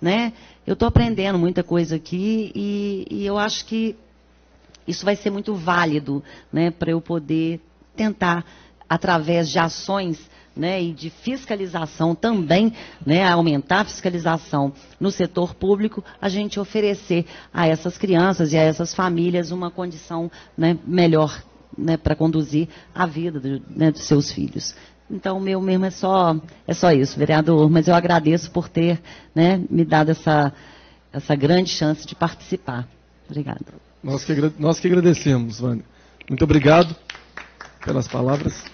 né? Eu estou aprendendo muita coisa aqui e eu acho que isso vai ser muito válido, né, para eu poder tentar, através de ações, né, e de fiscalização também, né, aumentar a fiscalização no setor público, a gente oferecer a essas crianças e a essas famílias uma condição, né, melhor, né, para conduzir a vida né, dos seus filhos. Então, o meu mesmo é só isso, vereador, mas eu agradeço por ter, né, me dado essa grande chance de participar. Obrigada. Nós que agradecemos, Vânia. Muito obrigado pelas palavras.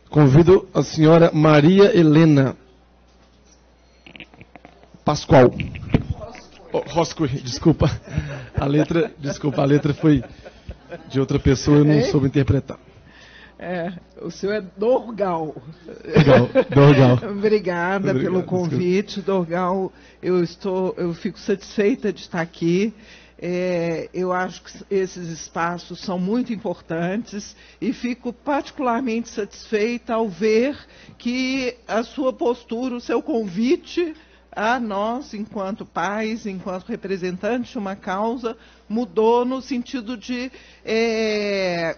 Convido a senhora Maria Helena Pascoal. Roscoe, desculpa. A letra foi de outra pessoa, eu não soube interpretar. O senhor é Dorgal. Dorgal. Obrigada pelo convite, Dorgal. Eu fico satisfeita de estar aqui. Eu acho que esses espaços são muito importantes e fico particularmente satisfeita ao ver que a sua postura, o seu convite a nós, enquanto pais, enquanto representantes de uma causa, mudou no sentido de,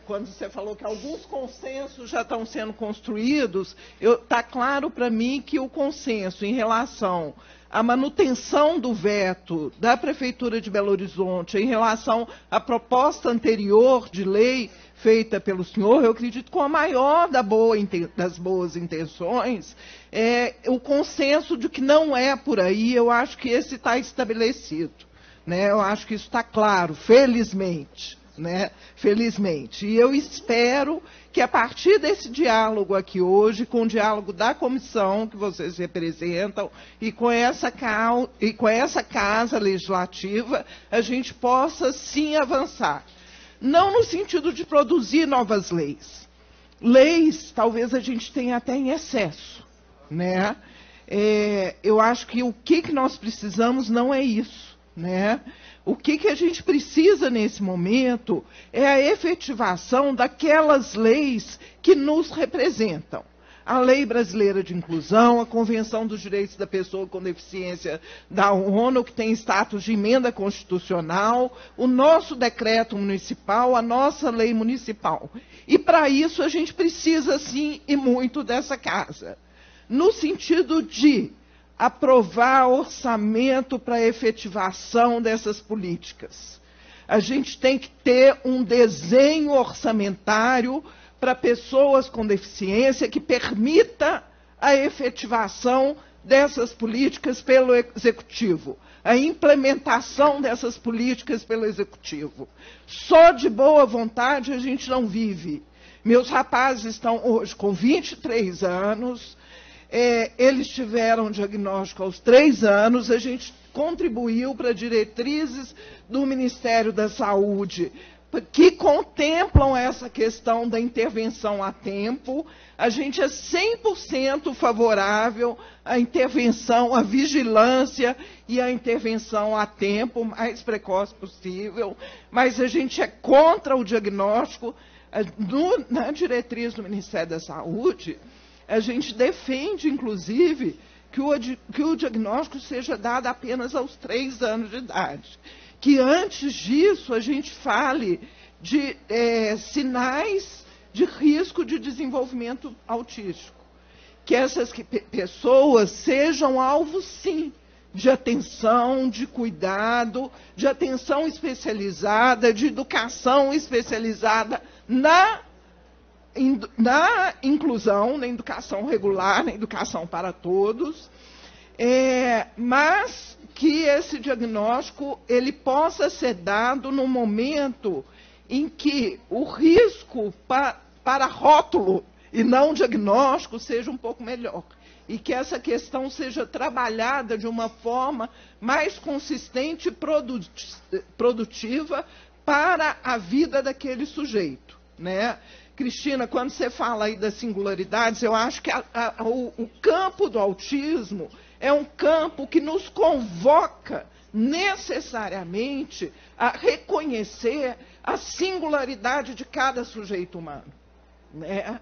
quando você falou que alguns consensos já estão sendo construídos, está claro para mim que o consenso em relação à manutenção do veto da Prefeitura de Belo Horizonte em relação à proposta anterior de lei feita pelo senhor, eu acredito com a maior das boas intenções, o consenso de que não é por aí, eu acho que esse está estabelecido. Né? Eu acho que isso está claro, felizmente. Né? Felizmente. E eu espero que a partir desse diálogo aqui hoje, com o diálogo da comissão que vocês representam e com essa casa legislativa, a gente possa sim avançar. Não no sentido de produzir novas leis. Leis, talvez a gente tenha até em excesso. Né? Eu acho que o que nós precisamos não é isso. Né? O que a gente precisa nesse momento é a efetivação daquelas leis que nos representam. A Lei Brasileira de Inclusão, a Convenção dos Direitos da Pessoa com Deficiência da ONU, que tem status de emenda constitucional, o nosso decreto municipal, a nossa lei municipal. E para isso a gente precisa, sim, e muito dessa casa. No sentido de aprovar orçamento para a efetivação dessas políticas. A gente tem que ter um desenho orçamentário para pessoas com deficiência que permita a efetivação dessas políticas pelo Executivo, a implementação dessas políticas pelo Executivo. Só de boa vontade a gente não vive. Meus rapazes estão hoje com 23 anos, eles tiveram diagnóstico aos 3 anos, a gente contribuiu para diretrizes do Ministério da Saúde que contemplam essa questão da intervenção a tempo. A gente é 100% favorável à intervenção, à vigilância e à intervenção a tempo, o mais precoce possível, mas a gente é contra o diagnóstico. Na diretriz do Ministério da Saúde, a gente defende, inclusive, que o diagnóstico seja dado apenas aos 3 anos de idade. Que antes disso a gente fale de sinais de risco de desenvolvimento autístico. Que essas pessoas sejam alvos, sim, de atenção, de cuidado, de atenção especializada, de educação especializada na na inclusão, na educação regular, na educação para todos, mas que esse diagnóstico ele possa ser dado no momento em que o risco para rótulo e não diagnóstico seja um pouco melhor. E que essa questão seja trabalhada de uma forma mais consistente e produtiva para a vida daquele sujeito, né? Cristina, quando você fala aí das singularidades, eu acho que o campo do autismo é um campo que nos convoca necessariamente a reconhecer a singularidade de cada sujeito humano, né?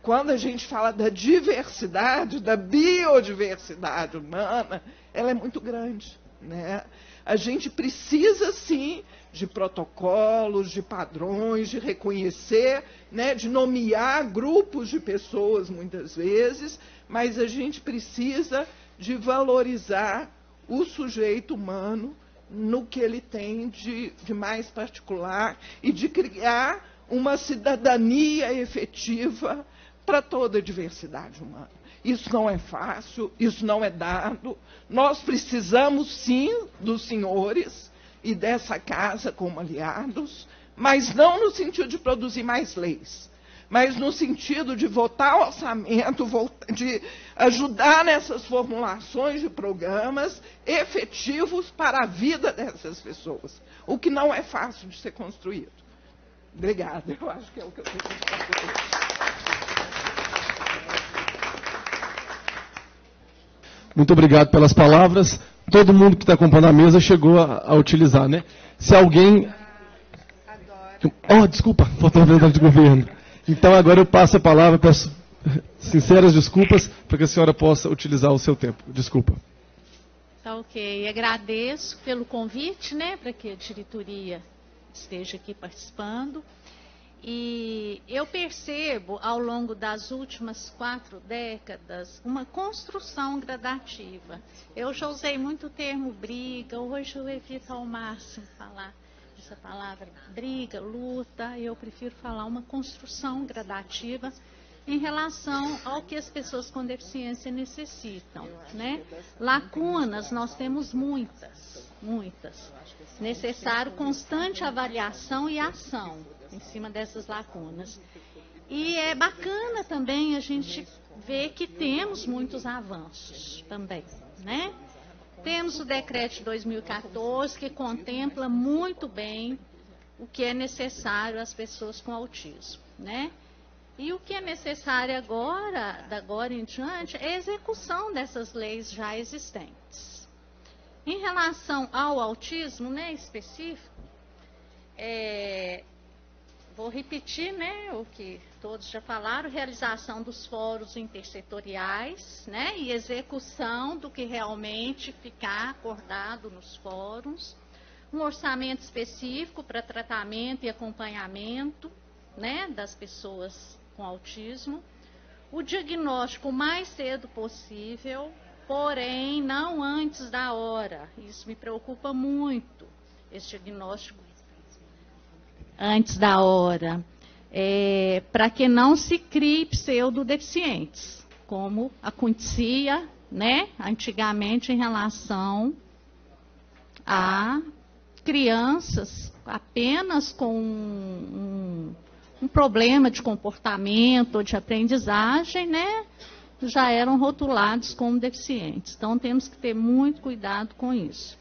Quando a gente fala da diversidade, da biodiversidade humana, ela é muito grande, né? A gente precisa, sim, de protocolos, de padrões, de reconhecer, né, de nomear grupos de pessoas, muitas vezes, mas a gente precisa de valorizar o sujeito humano no que ele tem de mais particular e de criar uma cidadania efetiva para toda a diversidade humana. Isso não é fácil, isso não é dado. Nós precisamos, sim, dos senhores e dessa casa como aliados, mas não no sentido de produzir mais leis, mas no sentido de votar orçamento, de ajudar nessas formulações de programas efetivos para a vida dessas pessoas, o que não é fácil de ser construído. Obrigada, eu acho que é o que eu tenho que fazer. Muito obrigado pelas palavras. Todo mundo que está acompanhando a mesa chegou a utilizar, né? Se alguém... desculpa, faltou a verdade de governo. Então agora eu passo a palavra, peço sinceras desculpas para que a senhora possa utilizar o seu tempo. Desculpa. Tá ok. Agradeço pelo convite, né, para que a diretoria esteja aqui participando. E eu percebo, ao longo das últimas 4 décadas, uma construção gradativa. Eu já usei muito o termo briga, hoje eu evito ao máximo falar essa palavra briga, luta, eu prefiro falar uma construção gradativa em relação ao que as pessoas com deficiência necessitam, né? Lacunas, nós temos muitas. Necessário constante avaliação e ação em cima dessas lacunas. E é bacana também a gente ver que temos muitos avanços também, né? Temos o decreto de 2014 que contempla muito bem o que é necessário às pessoas com autismo, né? E o que é necessário agora, da agora em diante, é a execução dessas leis já existentes. Em relação ao autismo, né, específico, vou repetir, né, o que todos já falaram, realização dos fóruns intersetoriais, né, e execução do que realmente ficar acordado nos fóruns, um orçamento específico para tratamento e acompanhamento, né, das pessoas com autismo, o diagnóstico o mais cedo possível, porém não antes da hora. Isso me preocupa muito, esse diagnóstico antes da hora, para que não se crie pseudodeficientes, como acontecia, né, antigamente em relação a crianças apenas com um problema de comportamento ou de aprendizagem, né, já eram rotulados como deficientes. Então, temos que ter muito cuidado com isso.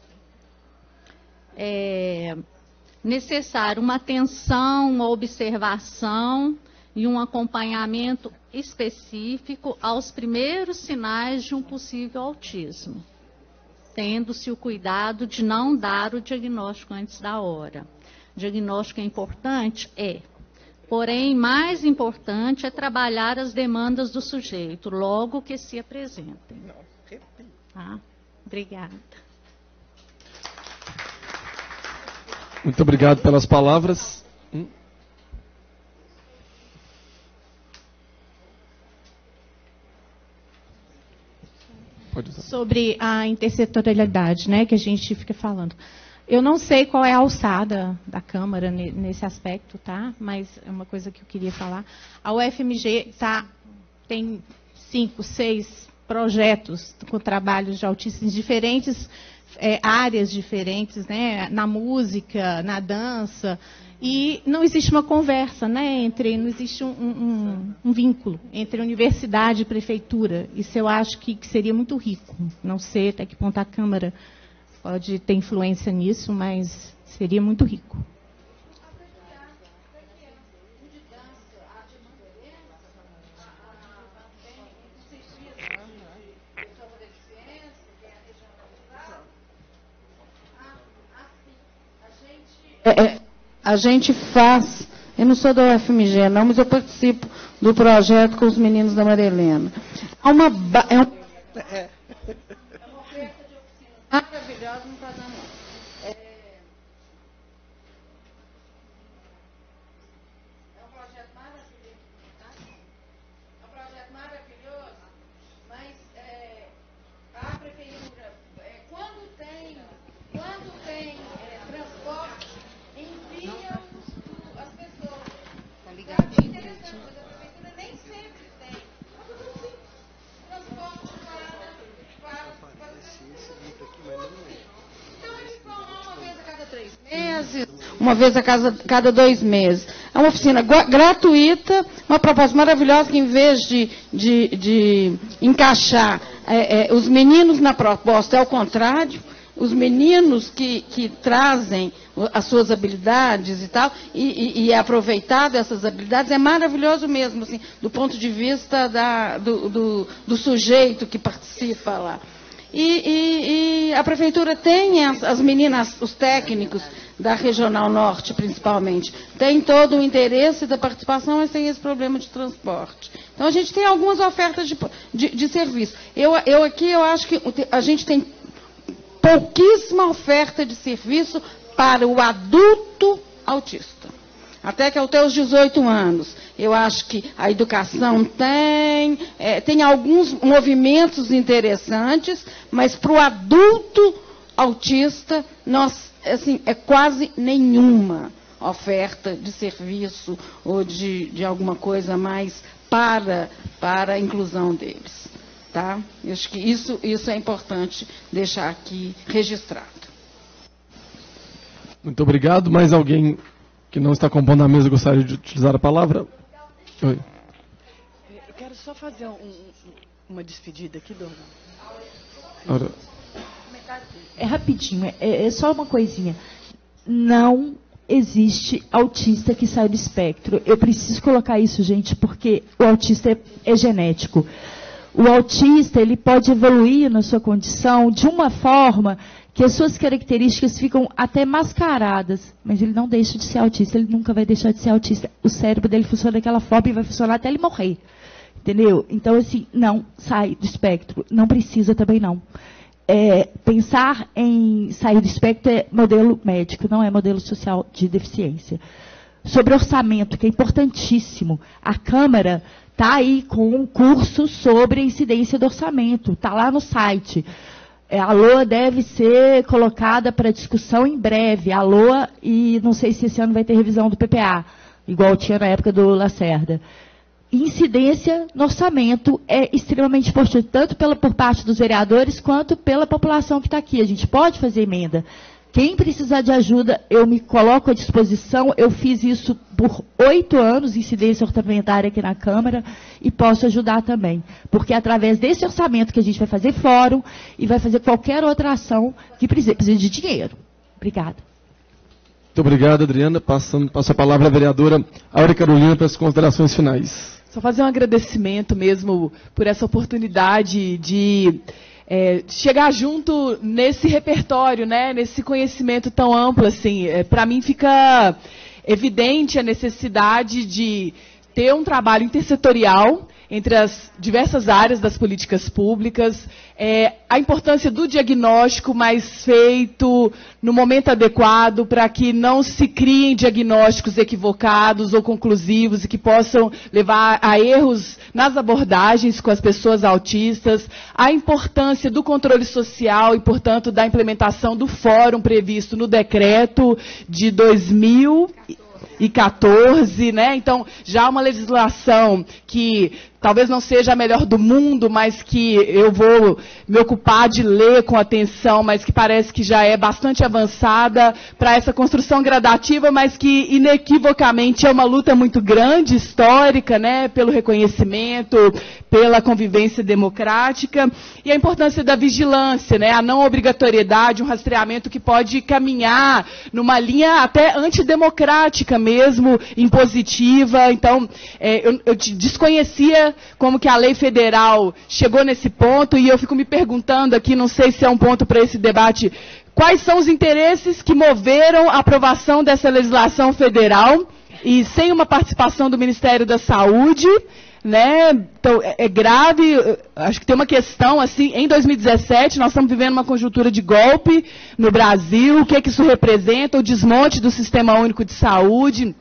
Necessário uma atenção, uma observação e um acompanhamento específico aos primeiros sinais de um possível autismo, tendo-se o cuidado de não dar o diagnóstico antes da hora. O diagnóstico é importante? Porém, mais importante é trabalhar as demandas do sujeito, logo que se apresentem. Tá? Obrigada. Muito obrigado pelas palavras. Sobre a intersetorialidade, né, que a gente fica falando. Eu não sei qual é a alçada da Câmara nesse aspecto, tá? Mas é uma coisa que eu queria falar. A UFMG tem 5, 6 projetos com trabalhos de autistas em diferentes áreas diferentes, né? Na música, na dança. E não existe uma conversa, né? Não existe um vínculo entre universidade e prefeitura. Isso eu acho que seria muito rico. Não sei até que ponto a Câmara pode ter influência nisso, mas seria muito rico. A gente faz, eu não sou da UFMG não, mas eu participo do projeto com os meninos da Maria Helena. É uma oferta de oficina maravilhosa, não está dando. É um projeto maravilhoso, tá? É um projeto maravilhoso, mas a prefeitura, quando tem transporte, envia as pessoas. Tá ligado? É interessante, mas a prefeitura nem sempre tem. Transporte então eles vão lá uma vez a cada 3 meses, uma vez a cada 2 meses. É uma oficina gratuita, uma proposta maravilhosa que, em vez de encaixar os meninos na proposta, é o contrário. Os meninos que trazem as suas habilidades e tal, e é aproveitado essas habilidades, é maravilhoso mesmo, assim, do ponto de vista do sujeito que participa lá. E a prefeitura tem as meninas, os técnicos da Regional Norte, principalmente, tem todo o interesse da participação, mas tem esse problema de transporte. Então, a gente tem algumas ofertas de serviço. Eu acho que a gente tem pouquíssima oferta de serviço para o adulto autista. Até que até os 18 anos. Eu acho que a educação tem alguns movimentos interessantes, mas para o adulto autista, é quase nenhuma oferta de serviço ou de alguma coisa mais para a inclusão deles. Tá? Eu acho que isso é importante deixar aqui registrado. Muito obrigado. Mais alguém que não está compondo a mesa gostaria de utilizar a palavra? Oi. Eu quero só fazer uma despedida aqui, Dona. É rapidinho, é só uma coisinha. Não existe autista que sai do espectro. Eu preciso colocar isso, gente, porque o autista é genético. O autista, ele pode evoluir na sua condição de uma forma que as suas características ficam até mascaradas, mas ele não deixa de ser autista, ele nunca vai deixar de ser autista. O cérebro dele funciona daquela forma e vai funcionar até ele morrer. Entendeu? Então, assim, não sai do espectro. Não precisa também, não. Pensar em sair do espectro é modelo médico, não é modelo social de deficiência. Sobre orçamento, que é importantíssimo. A Câmara está aí com um curso sobre a incidência do orçamento. Está lá no site. A LOA deve ser colocada para discussão em breve. A LOA, e não sei se esse ano vai ter revisão do PPA, igual tinha na época do Lacerda. Incidência no orçamento é extremamente importante, tanto por parte dos vereadores, quanto pela população que está aqui. A gente pode fazer emenda. Quem precisar de ajuda, eu me coloco à disposição. Eu fiz isso por 8 anos, incidência orçamentária aqui na Câmara, e posso ajudar também. Porque é através desse orçamento que a gente vai fazer fórum e vai fazer qualquer outra ação que precisa de dinheiro. Obrigada. Muito obrigado, Adriana. Passo a palavra à vereadora Áurea Carolina para as considerações finais. Só fazer um agradecimento mesmo por essa oportunidade de chegar junto nesse repertório, né, nesse conhecimento tão amplo. Assim, para mim fica evidente a necessidade de ter um trabalho intersetorial entre as diversas áreas das políticas públicas, a importância do diagnóstico mais feito no momento adequado para que não se criem diagnósticos equivocados ou conclusivos e que possam levar a erros nas abordagens com as pessoas autistas, a importância do controle social e, portanto, da implementação do fórum previsto no decreto de 2014, né? Então, já uma legislação que talvez não seja a melhor do mundo, mas que eu vou me ocupar de ler com atenção, mas que parece que já é bastante avançada para essa construção gradativa, mas que inequivocamente é uma luta muito grande, histórica, né, pelo reconhecimento, pela convivência democrática, e a importância da vigilância, né, a não obrigatoriedade, um rastreamento que pode caminhar numa linha até antidemocrática mesmo, impositiva. Então, eu desconhecia como que a lei federal chegou nesse ponto, e eu fico me perguntando aqui, não sei se é um ponto para esse debate, quais são os interesses que moveram a aprovação dessa legislação federal, e sem uma participação do Ministério da Saúde, né? Então, é grave. Acho que tem uma questão, assim, em 2017, nós estamos vivendo uma conjuntura de golpe no Brasil, o que isso representa, o desmonte do Sistema Único de Saúde,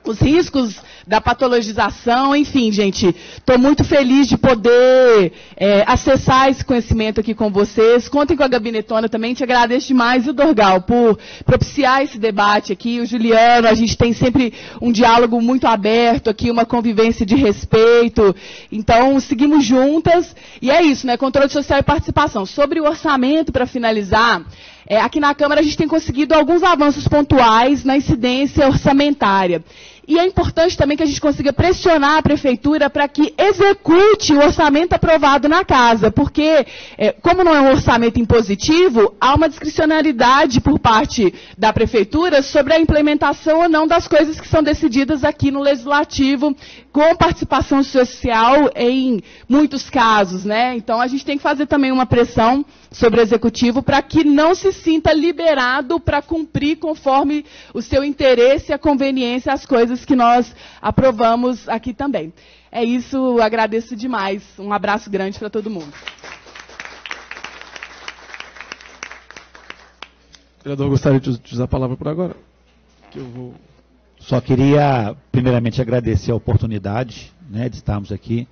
os riscos da patologização, enfim, gente, estou muito feliz de poder acessar esse conhecimento aqui com vocês. Contem com a Gabinetona também, te agradeço demais, e o Dorgal, por propiciar esse debate aqui, o Juliano, a gente tem sempre um diálogo muito aberto aqui, uma convivência de respeito, então seguimos juntas, e é isso, né, controle social e participação. Sobre o orçamento, para finalizar, aqui na Câmara a gente tem conseguido alguns avanços pontuais na incidência orçamentária. E é importante também que a gente consiga pressionar a Prefeitura para que execute o orçamento aprovado na casa, porque, como não é um orçamento impositivo, há uma discricionariedade por parte da Prefeitura sobre a implementação ou não das coisas que são decididas aqui no Legislativo, com participação social em muitos casos, né? Então, a gente tem que fazer também uma pressão sobre o Executivo para que não se sinta liberado para cumprir conforme o seu interesse e a conveniência as coisas que nós aprovamos aqui também. É isso, agradeço demais. Um abraço grande para todo mundo. Vereador, gostaria de usar a palavra por agora? Só queria, primeiramente, agradecer a oportunidade, né, de estarmos aqui.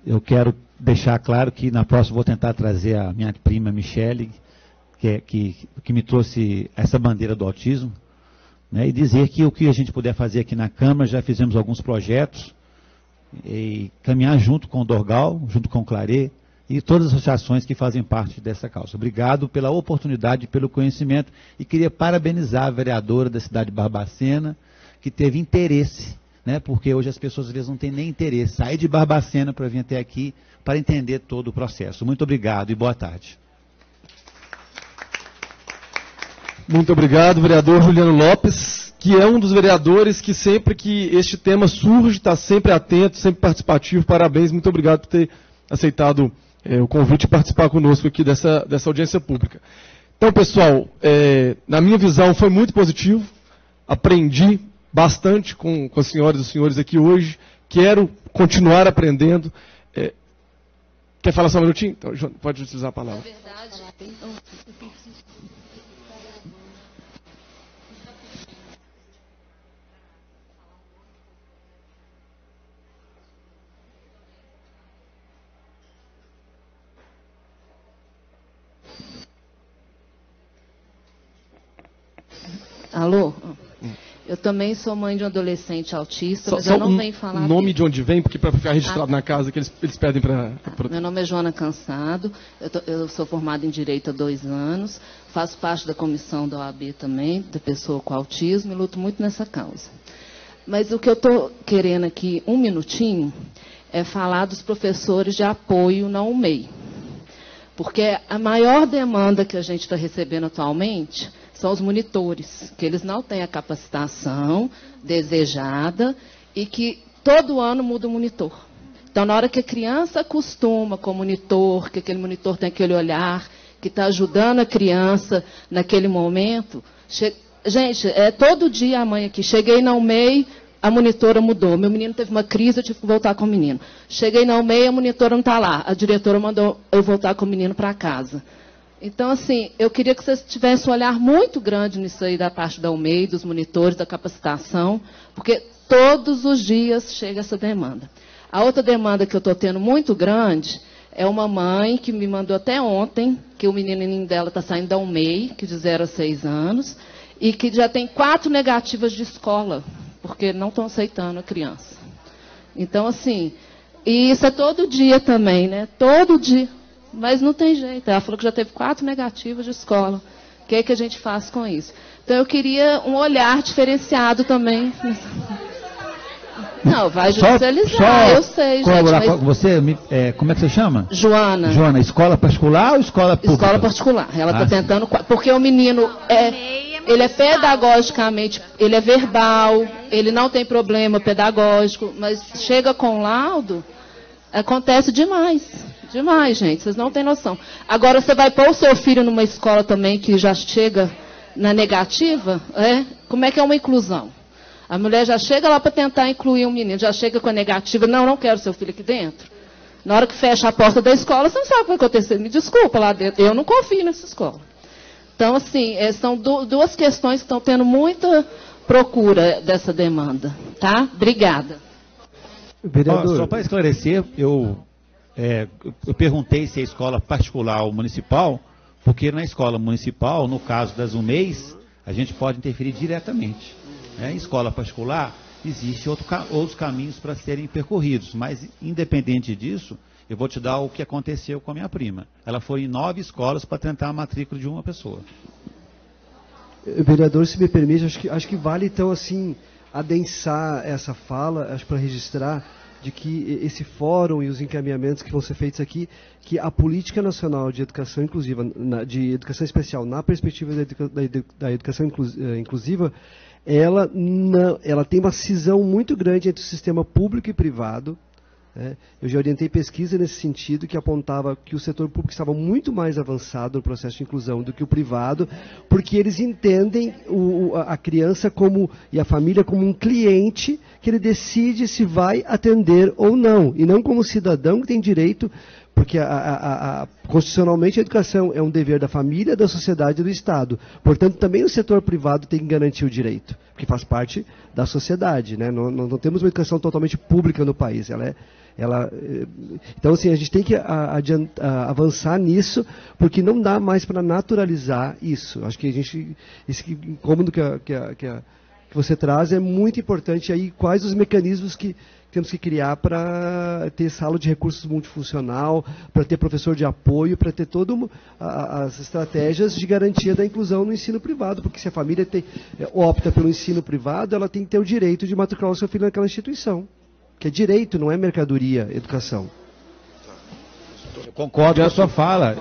Eu quero deixar claro que na próxima vou tentar trazer a minha prima Michele, que me trouxe essa bandeira do autismo, né, e dizer que o que a gente puder fazer aqui na Câmara, já fizemos alguns projetos, e caminhar junto com o Dorgal, junto com o Claret, e todas as associações que fazem parte dessa causa. Obrigado pela oportunidade, pelo conhecimento, e queria parabenizar a vereadora da cidade de Barbacena, que teve interesse, né, porque hoje as pessoas às vezes não têm nem interesse, sair de Barbacena para vir até aqui, para entender todo o processo. Muito obrigado e boa tarde. Muito obrigado, vereador Juliano Lopes, que é um dos vereadores que sempre que este tema surge, está sempre atento, sempre participativo. Parabéns, muito obrigado por ter aceitado o convite e participar conosco aqui dessa audiência pública. Então, pessoal, na minha visão foi muito positivo, aprendi bastante com as senhoras e os senhores aqui hoje, quero continuar aprendendo. Quer falar só um minutinho? Então, pode utilizar a palavra. Na verdade, alô? Eu também sou mãe de um adolescente autista, mas eu não venho falar... Nome de onde vem, porque para ficar registrado na casa, que eles pedem para... Meu nome é Joana Cansado, eu sou formada em Direito há 2 anos, faço parte da comissão da OAB também, da pessoa com autismo, e luto muito nessa causa. Mas o que eu estou querendo aqui, um minutinho, é falar dos professores de apoio na UMEI. Porque a maior demanda que a gente está recebendo atualmente são os monitores, que eles não têm a capacitação desejada e que todo ano muda o monitor. Então, na hora que a criança acostuma com o monitor, que aquele monitor tem aquele olhar, que está ajudando a criança naquele momento... Gente, todo dia a mãe aqui, cheguei na UMEI, a monitora mudou. Meu menino teve uma crise, eu tive que voltar com o menino. Cheguei na UMEI, a monitora não está lá. A diretora mandou eu voltar com o menino para casa. Então, assim, eu queria que vocês tivessem um olhar muito grande nisso aí da parte da UMEI, dos monitores, da capacitação, porque todos os dias chega essa demanda. A outra demanda que eu estou tendo muito grande é uma mãe que me mandou até ontem, que o menininho dela está saindo da UMEI, que de 0 a 6 anos, e que já tem 4 negativas de escola, porque não estão aceitando a criança. Então, assim, e isso é todo dia também, né? Todo dia. Mas não tem jeito. Ela falou que já teve 4 negativas de escola. O que é que a gente faz com isso? Então, eu queria um olhar diferenciado também. Não, vai judicializar, eu sei, gente. Mas... Você, como é que você chama? Joana. Joana, escola particular ou escola pública? Escola particular. Ela está tentando... Porque o menino ele é pedagogicamente, ele é verbal, ele não tem problema pedagógico, mas chega com laudo, acontece demais. Demais, gente, vocês não têm noção. Agora, você vai pôr o seu filho numa escola também que já chega na negativa, como é que é uma inclusão? A mulher já chega lá para tentar incluir um menino, já chega com a negativa, não quero seu filho aqui dentro. Na hora que fecha a porta da escola, você não sabe o que vai acontecer. Me desculpa lá dentro, eu não confio nessa escola. Então, assim, são duas questões que estão tendo muita procura dessa demanda, tá? Obrigada. Só para esclarecer, eu perguntei se é escola particular ou municipal, porque na escola municipal, no caso das UMEIs, a gente pode interferir diretamente. Em escola particular, existem outros caminhos para serem percorridos, mas independente disso, eu vou te dar o que aconteceu com a minha prima. Ela foi em 9 escolas para tentar a matrícula de uma pessoa. Vereador, se me permite, acho que vale então assim adensar essa fala, acho para registrar, de que esse fórum e os encaminhamentos que vão ser feitos aqui, que a Política Nacional de Educação Inclusiva, de Educação Especial, na perspectiva da educação inclusiva, ela tem uma cisão muito grande entre o sistema público e privado. Eu já orientei pesquisa nesse sentido, que apontava que o setor público estava muito mais avançado no processo de inclusão do que o privado, porque eles entendem a criança e a família como um cliente que ele decide se vai atender ou não, e não como cidadão que tem direito, porque constitucionalmente a educação é um dever da família, da sociedade e do Estado. Portanto, também o setor privado tem que garantir o direito, porque faz parte da sociedade, né? Não temos uma educação totalmente pública no país. Então, assim, a gente tem que avançar nisso, porque não dá mais para naturalizar isso. Acho que esse incômodo que você traz é muito importante. Aí, quais os mecanismos que temos que criar para ter sala de recursos multifuncional, para ter professor de apoio, para ter todas as estratégias de garantia da inclusão no ensino privado, porque se a família opta pelo ensino privado, ela tem que ter o direito de matricular o seu filho naquela instituição, que é direito, não é mercadoria, educação. Eu concordo com a sua fala.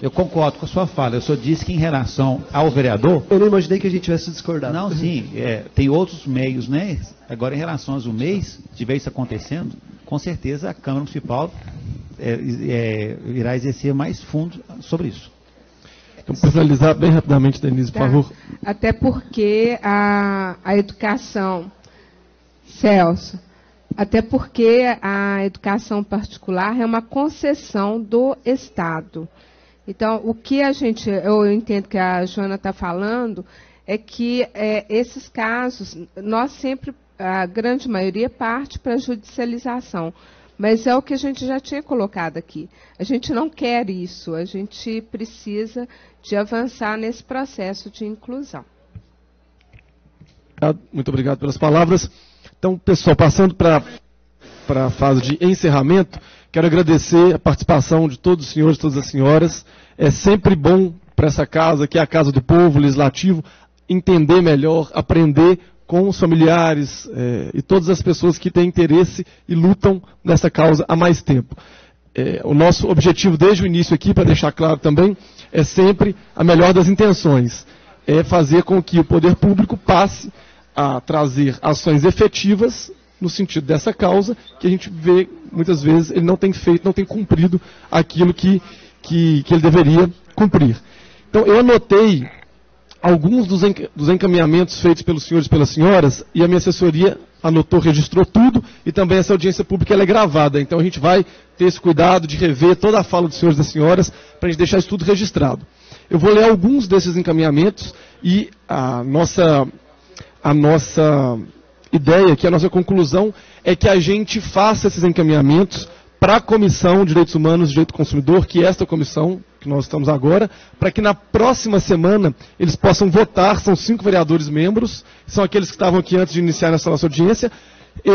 Eu concordo com a sua fala. Eu só disse que em relação ao vereador... Eu não imaginei que a gente tivesse discordado. Não, sim. Tem outros meios, né? Agora, em relação aos MEIs, se tiver isso acontecendo, com certeza a Câmara Municipal irá exercer mais fundo sobre isso. Então, para finalizar bem rapidamente, Denise, por favor. Até porque a educação... Celso, até porque a educação particular é uma concessão do Estado. Então, o que eu entendo que a Joana está falando, é que esses casos, nós sempre, a grande maioria, parte para a judicialização. Mas é o que a gente já tinha colocado aqui. A gente não quer isso, a gente precisa de avançar nesse processo de inclusão. Muito obrigado pelas palavras. Então, pessoal, passando para a fase de encerramento, quero agradecer a participação de todos os senhores e todas as senhoras. É sempre bom para essa casa, que é a Casa do Povo, Legislativo, entender melhor, aprender com os familiares e todas as pessoas que têm interesse e lutam nessa causa há mais tempo. O nosso objetivo desde o início aqui, para deixar claro também, é sempre a melhor das intenções. É fazer com que o poder público passe a trazer ações efetivas no sentido dessa causa, que a gente vê, muitas vezes, ele não tem feito, não tem cumprido aquilo que ele deveria cumprir. Então, eu anotei alguns dos encaminhamentos feitos pelos senhores e pelas senhoras, e a minha assessoria anotou, registrou tudo, e também essa audiência pública ela é gravada. Então a gente vai ter esse cuidado de rever toda a fala dos senhores e das senhoras, para a gente deixar isso tudo registrado. Eu vou ler alguns desses encaminhamentos, e a nossa ideia, que a nossa conclusão, é que a gente faça esses encaminhamentos para a Comissão de Direitos Humanos e Direito do Consumidor, que é esta comissão que nós estamos agora, para que na próxima semana eles possam votar. São 5 vereadores membros, são aqueles que estavam aqui antes de iniciar essa nossa audiência.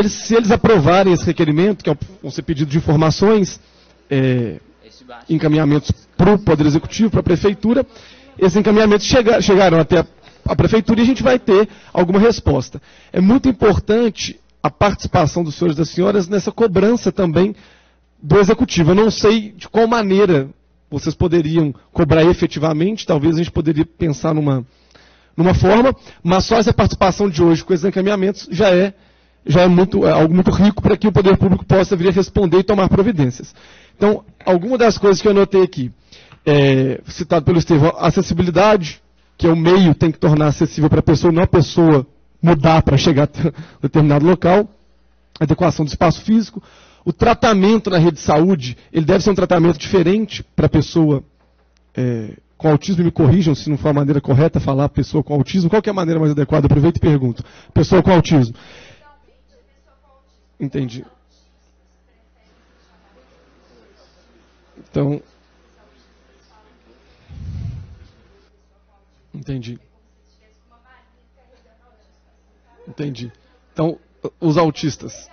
Se eles aprovarem esse requerimento, que vão ser pedido de informações, encaminhamentos para o Poder Executivo, para a Prefeitura, esses encaminhamentos chegaram até a Prefeitura e a gente vai ter alguma resposta. É muito importante a participação dos senhores e das senhoras nessa cobrança também do Executivo. Eu não sei de qual maneira vocês poderiam cobrar efetivamente, talvez a gente poderia pensar numa forma, mas só essa participação de hoje com esses encaminhamentos já é algo muito rico para que o Poder Público possa vir a responder e tomar providências. Então, alguma das coisas que eu anotei aqui, citado pelo Estevão, acessibilidade, que é o meio, tem que tornar acessível para a pessoa, não a pessoa mudar para chegar a determinado local, adequação do espaço físico. O tratamento na rede de saúde, ele deve ser um tratamento diferente para a pessoa com autismo. Me corrijam se não for a maneira correta falar pessoa com autismo. Qual que é a maneira mais adequada? Aproveito e pergunto. Pessoa com autismo. Entendi. Então... Entendi. Então, os autistas.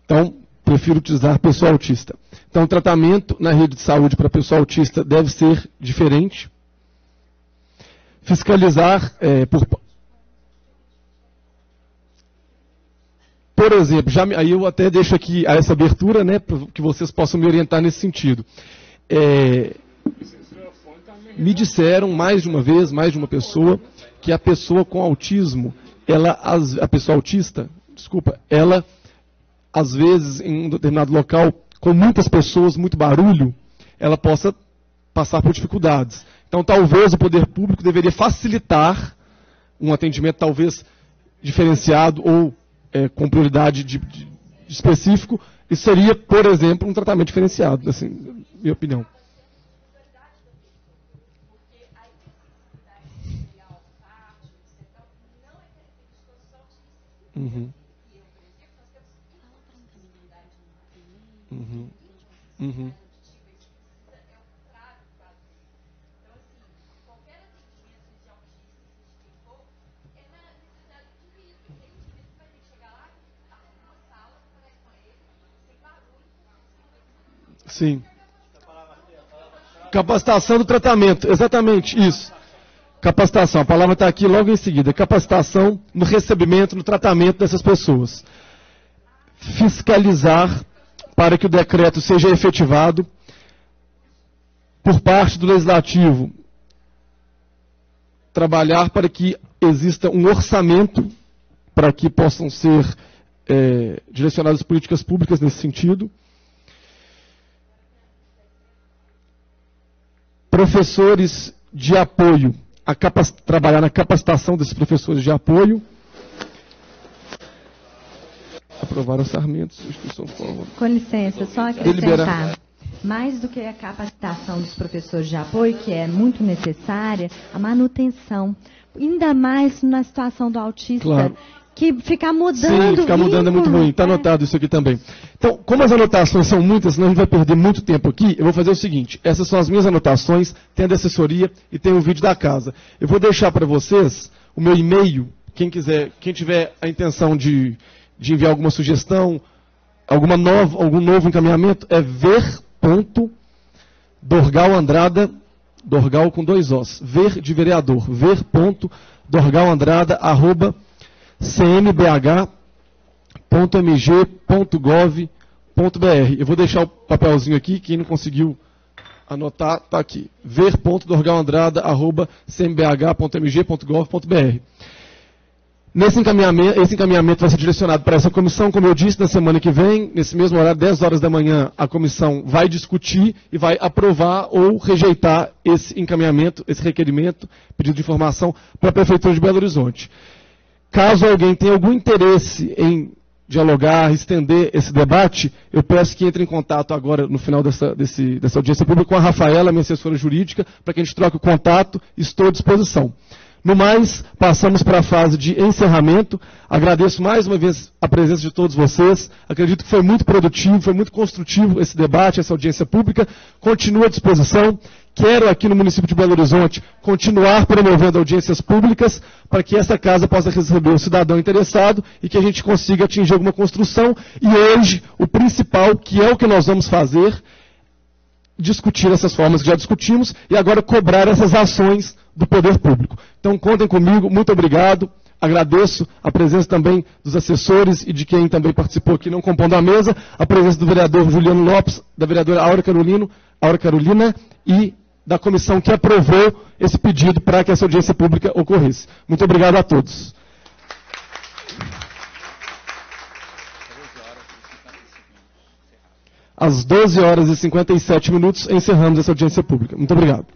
Então, prefiro utilizar pessoa autista. Então, o tratamento na rede de saúde para pessoa autista deve ser diferente. Fiscalizar por exemplo, aí eu até deixo aqui essa abertura, né, para que vocês possam me orientar nesse sentido. Me disseram mais de uma vez, mais de uma pessoa, que a pessoa com autismo, a pessoa autista, ela, às vezes, em um determinado local, com muitas pessoas, muito barulho, ela possa passar por dificuldades. Então, talvez o poder público deveria facilitar um atendimento, talvez, diferenciado ou com prioridade de específico. Isso seria, por exemplo, um tratamento diferenciado, assim, minha opinião. Sim. Capacitação do tratamento, exatamente isso. Capacitação, a palavra está aqui logo em seguida. Capacitação no recebimento, no tratamento dessas pessoas. Fiscalizar para que o decreto seja efetivado por parte do Legislativo. Trabalhar para que exista um orçamento para que possam ser direcionadas políticas públicas nesse sentido. Professores de apoio, trabalhar na capacitação desses professores de apoio. Aprovar orçamentos, substituição forma. Com licença, só acrescentar. Mais do que a capacitação dos professores de apoio, que é muito necessária, a manutenção. Ainda mais na situação do autista. Claro. Que ficar mudando. Sim, ficar mudando é muito ruim. Está anotado isso aqui também. Então, como as anotações são muitas, senão a gente vai perder muito tempo aqui, eu vou fazer o seguinte. Essas são as minhas anotações, tem a da assessoria e tem o vídeo da casa. Eu vou deixar para vocês o meu e-mail, quem tiver a intenção de enviar alguma sugestão, algum novo encaminhamento, é ver.dorgalandrada, Dorgal com 2 Os, ver de vereador, ver.dorgalandrada@cmbh.mg.gov.br. Eu vou deixar o papelzinho aqui, quem não conseguiu anotar, está aqui. ver.dorgalandrada@cmbh.mg.gov.br. Esse encaminhamento vai ser direcionado para essa comissão, como eu disse, na semana que vem, nesse mesmo horário, 10 horas da manhã, a comissão vai discutir e vai aprovar ou rejeitar esse encaminhamento, esse requerimento, pedido de informação para a Prefeitura de Belo Horizonte. Caso alguém tenha algum interesse em dialogar, estender esse debate, eu peço que entre em contato agora, no final dessa audiência pública, com a Rafaela, minha assessora jurídica, para que a gente troque o contato. Estou à disposição. No mais, passamos para a fase de encerramento. Agradeço mais uma vez a presença de todos vocês. Acredito que foi muito produtivo, foi muito construtivo esse debate, essa audiência pública. Continuo à disposição. Quero aqui no município de Belo Horizonte continuar promovendo audiências públicas para que essa casa possa receber o cidadão interessado e que a gente consiga atingir alguma construção. E hoje, o principal, que é o que nós vamos fazer, discutir essas formas que já discutimos e agora cobrar essas ações do poder público. Então, contem comigo, muito obrigado. Agradeço a presença também dos assessores e de quem também participou aqui, não compondo a mesa, a presença do vereador Juliano Lopes, da vereadora Aura Carolina e da comissão que aprovou esse pedido para que essa audiência pública ocorresse. Muito obrigado a todos. Às 12 horas e 57 minutos, encerramos essa audiência pública. Muito obrigado.